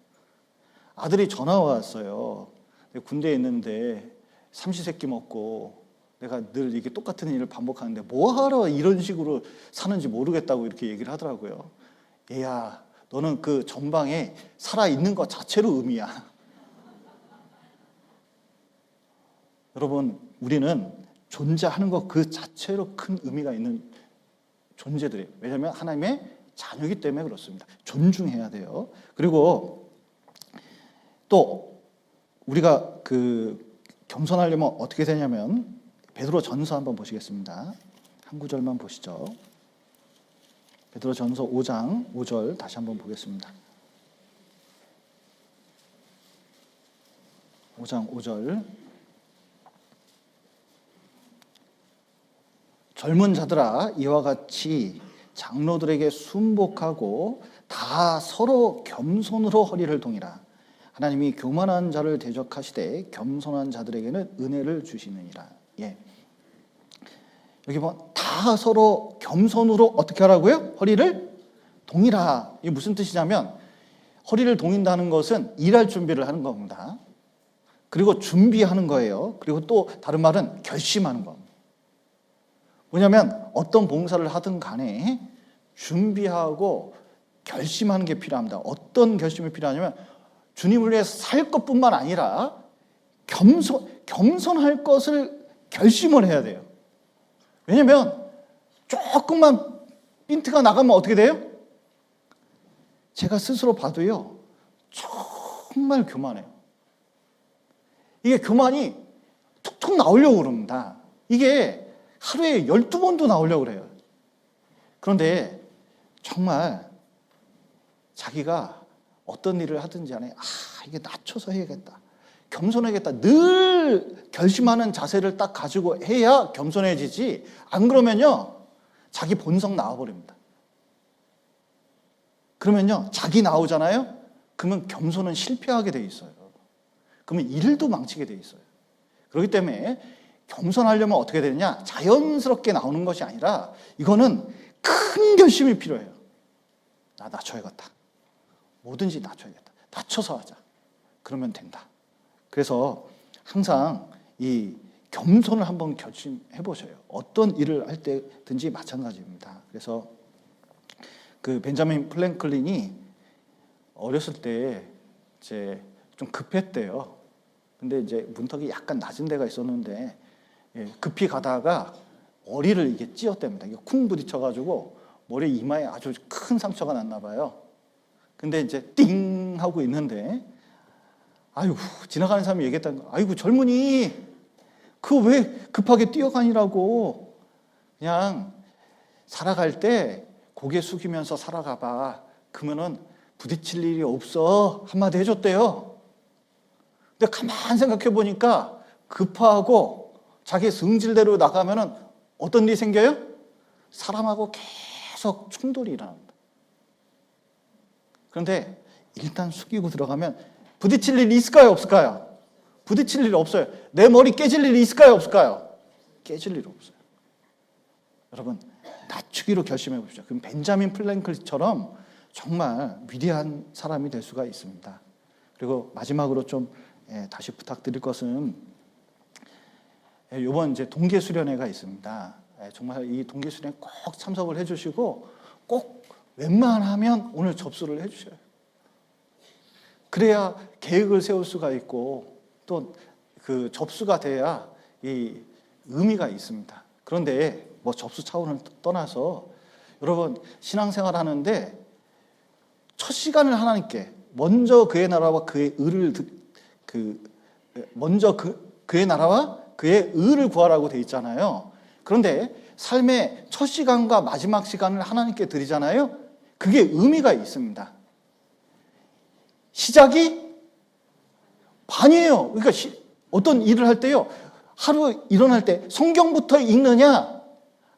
아들이 전화 왔어요. 군대에 있는데 삼시세끼 먹고 내가 늘 이게 똑같은 일을 반복하는데 뭐하러 이런 식으로 사는지 모르겠다고 이렇게 얘기를 하더라고요. 얘야, 너는 그 전방에 살아있는 것 자체로 의미야. 여러분, 우리는 존재하는 것 그 자체로 큰 의미가 있는 존재들이에요. 왜냐하면 하나님의 자녀이기 때문에 그렇습니다. 존중해야 돼요. 그리고 또 우리가 겸손하려면 어떻게 되냐면 베드로 전서 한번 보시겠습니다. 한 구절만 보시죠. 베드로 전서 5장 5절 다시 한번 보겠습니다. 5장 5절. 젊은 자들아, 이와 같이 장로들에게 순복하고 다 서로 겸손으로 허리를 동이라. 하나님이 교만한 자를 대적하시되 겸손한 자들에게는 은혜를 주시느니라. 예. 여기 보면 다 서로 겸손으로 어떻게 하라고요? 허리를 동이라. 이게 무슨 뜻이냐면 허리를 동인다는 것은 일할 준비를 하는 겁니다. 그리고 준비하는 거예요. 그리고 또 다른 말은 결심하는 겁니다. 뭐냐면 어떤 봉사를 하든 간에 준비하고 결심하는 게 필요합니다. 어떤 결심이 필요하냐면 주님을 위해서 살 것뿐만 아니라 겸손할 것을 결심을 해야 돼요. 왜냐면 조금만 핀트가 나가면 어떻게 돼요? 제가 스스로 봐도요, 정말 교만해요. 이게 교만이 툭툭 나오려고 그럽니다. 이게 하루에 12번도 나오려고 그래요. 그런데 정말 자기가 어떤 일을 하든지 간에 이게 낮춰서 해야겠다, 겸손해야겠다, 늘 결심하는 자세를 딱 가지고 해야 겸손해지지, 안 그러면요 자기 본성 나와버립니다. 그러면요 자기 나오잖아요. 그러면 겸손은 실패하게 돼 있어요. 그러면 일도 망치게 돼 있어요. 그렇기 때문에 겸손하려면 어떻게 되느냐, 자연스럽게 나오는 것이 아니라 이거는 큰 결심이 필요해요. 나 낮춰야겠다, 뭐든지 낮춰야겠다, 낮춰서 하자, 그러면 된다. 그래서 항상 이 겸손을 한번 결심해 보셔요. 어떤 일을 할 때든지 마찬가지입니다. 그래서 그 벤자민 프랭클린이 어렸을 때 이제 좀 급했대요. 근데 이제 문턱이 약간 낮은 데가 있었는데 급히 가다가 머리를 이게 찧었답니다. 이게 쿵 부딪혀가지고 머리 이마에 아주 큰 상처가 났나 봐요. 근데 이제 띵 하고 있는데 아이고 지나가는 사람이 얘기했다는 거. 아이고 젊은이 그 왜 급하게 뛰어가니라고. 그냥 살아갈 때 고개 숙이면서 살아가봐. 그러면은 부딪힐 일이 없어. 한마디 해줬대요. 근데 가만 생각해 보니까 급하고 자기 성질대로 나가면은 어떤 일이 생겨요? 사람하고 계속 충돌이 일어납니다. 그런데 일단 숙이고 들어가면 부딪힐 일이 있을까요? 없을까요? 부딪힐 일이 없어요. 내 머리 깨질 일이 있을까요? 없을까요? 깨질 일이 없어요. 여러분 낮추기로 결심해 보십시오. 그럼 벤자민 프랭클린처럼 정말 위대한 사람이 될 수가 있습니다. 그리고 마지막으로 좀 다시 부탁드릴 것은 이번 이제 동계 수련회가 있습니다. 정말 이 동계 수련회 꼭 참석을 해주시고 꼭 웬만하면 오늘 접수를 해주셔요. 그래야 계획을 세울 수가 있고 또 그 접수가 돼야 이 의미가 있습니다. 그런데 뭐 접수 차원을 떠나서 여러분 신앙생활 하는데 첫 시간을 하나님께 먼저 그의 나라와 그의 의를 그의 나라와 그의 의를 구하라고 돼 있잖아요. 그런데 삶의 첫 시간과 마지막 시간을 하나님께 드리잖아요. 그게 의미가 있습니다. 시작이 반이에요. 그러니까 어떤 일을 할 때요. 하루 일어날 때 성경부터 읽느냐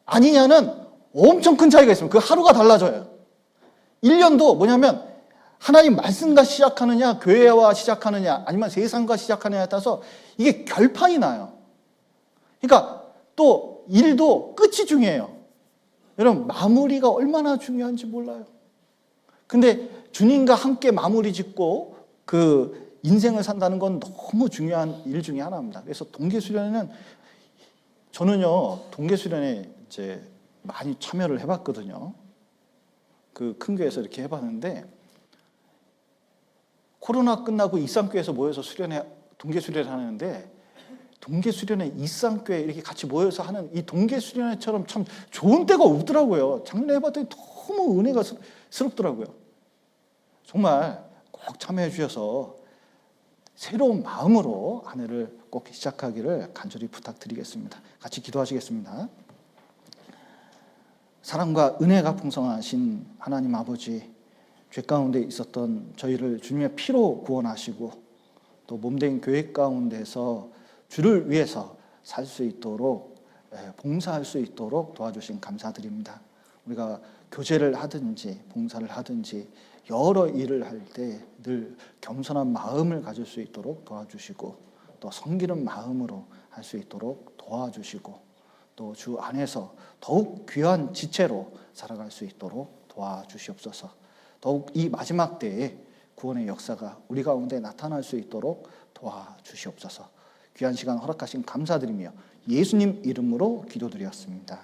아니냐는 엄청 큰 차이가 있습니다. 그 하루가 달라져요. 1년도 뭐냐면 하나님 말씀과 시작하느냐 교회와 시작하느냐 아니면 세상과 시작하느냐에 따라서 이게 결판이 나요. 그러니까 또 일도 끝이 중요해요. 여러분 마무리가 얼마나 중요한지 몰라요. 근데 주님과 함께 마무리 짓고 그 인생을 산다는 건 너무 중요한 일 중에 하나입니다. 그래서 동계수련회는 저는요 동계수련회 이제 많이 참여를 해봤거든요. 그 큰 교회에서 이렇게 해봤는데 코로나 끝나고 이쌍교회에서 모여서 동계수련회 하는데 동계수련회 이쌍교회 이렇게 같이 모여서 하는 이 동계수련회처럼 참 좋은 때가 없더라고요. 작년에 해봤더니 너무 은혜가 스럽더라고요. 정말 꼭 참여해 주셔서 새로운 마음으로 한 해를 꼭 시작하기를 간절히 부탁드리겠습니다. 같이 기도하시겠습니다. 사랑과 은혜가 풍성하신 하나님 아버지, 죄 가운데 있었던 저희를 주님의 피로 구원하시고 또 몸된 교회 가운데서 주를 위해서 살 수 있도록 봉사할 수 있도록 도와주신 감사드립니다. 우리가 교제를 하든지 봉사를 하든지 여러 일을 할 때 늘 겸손한 마음을 가질 수 있도록 도와주시고 또 섬기는 마음으로 할 수 있도록 도와주시고 또 주 안에서 더욱 귀한 지체로 살아갈 수 있도록 도와주시옵소서. 더욱 이 마지막 때에 구원의 역사가 우리 가운데 나타날 수 있도록 도와주시옵소서. 귀한 시간 허락하신 감사드리며 예수님 이름으로 기도드렸습니다.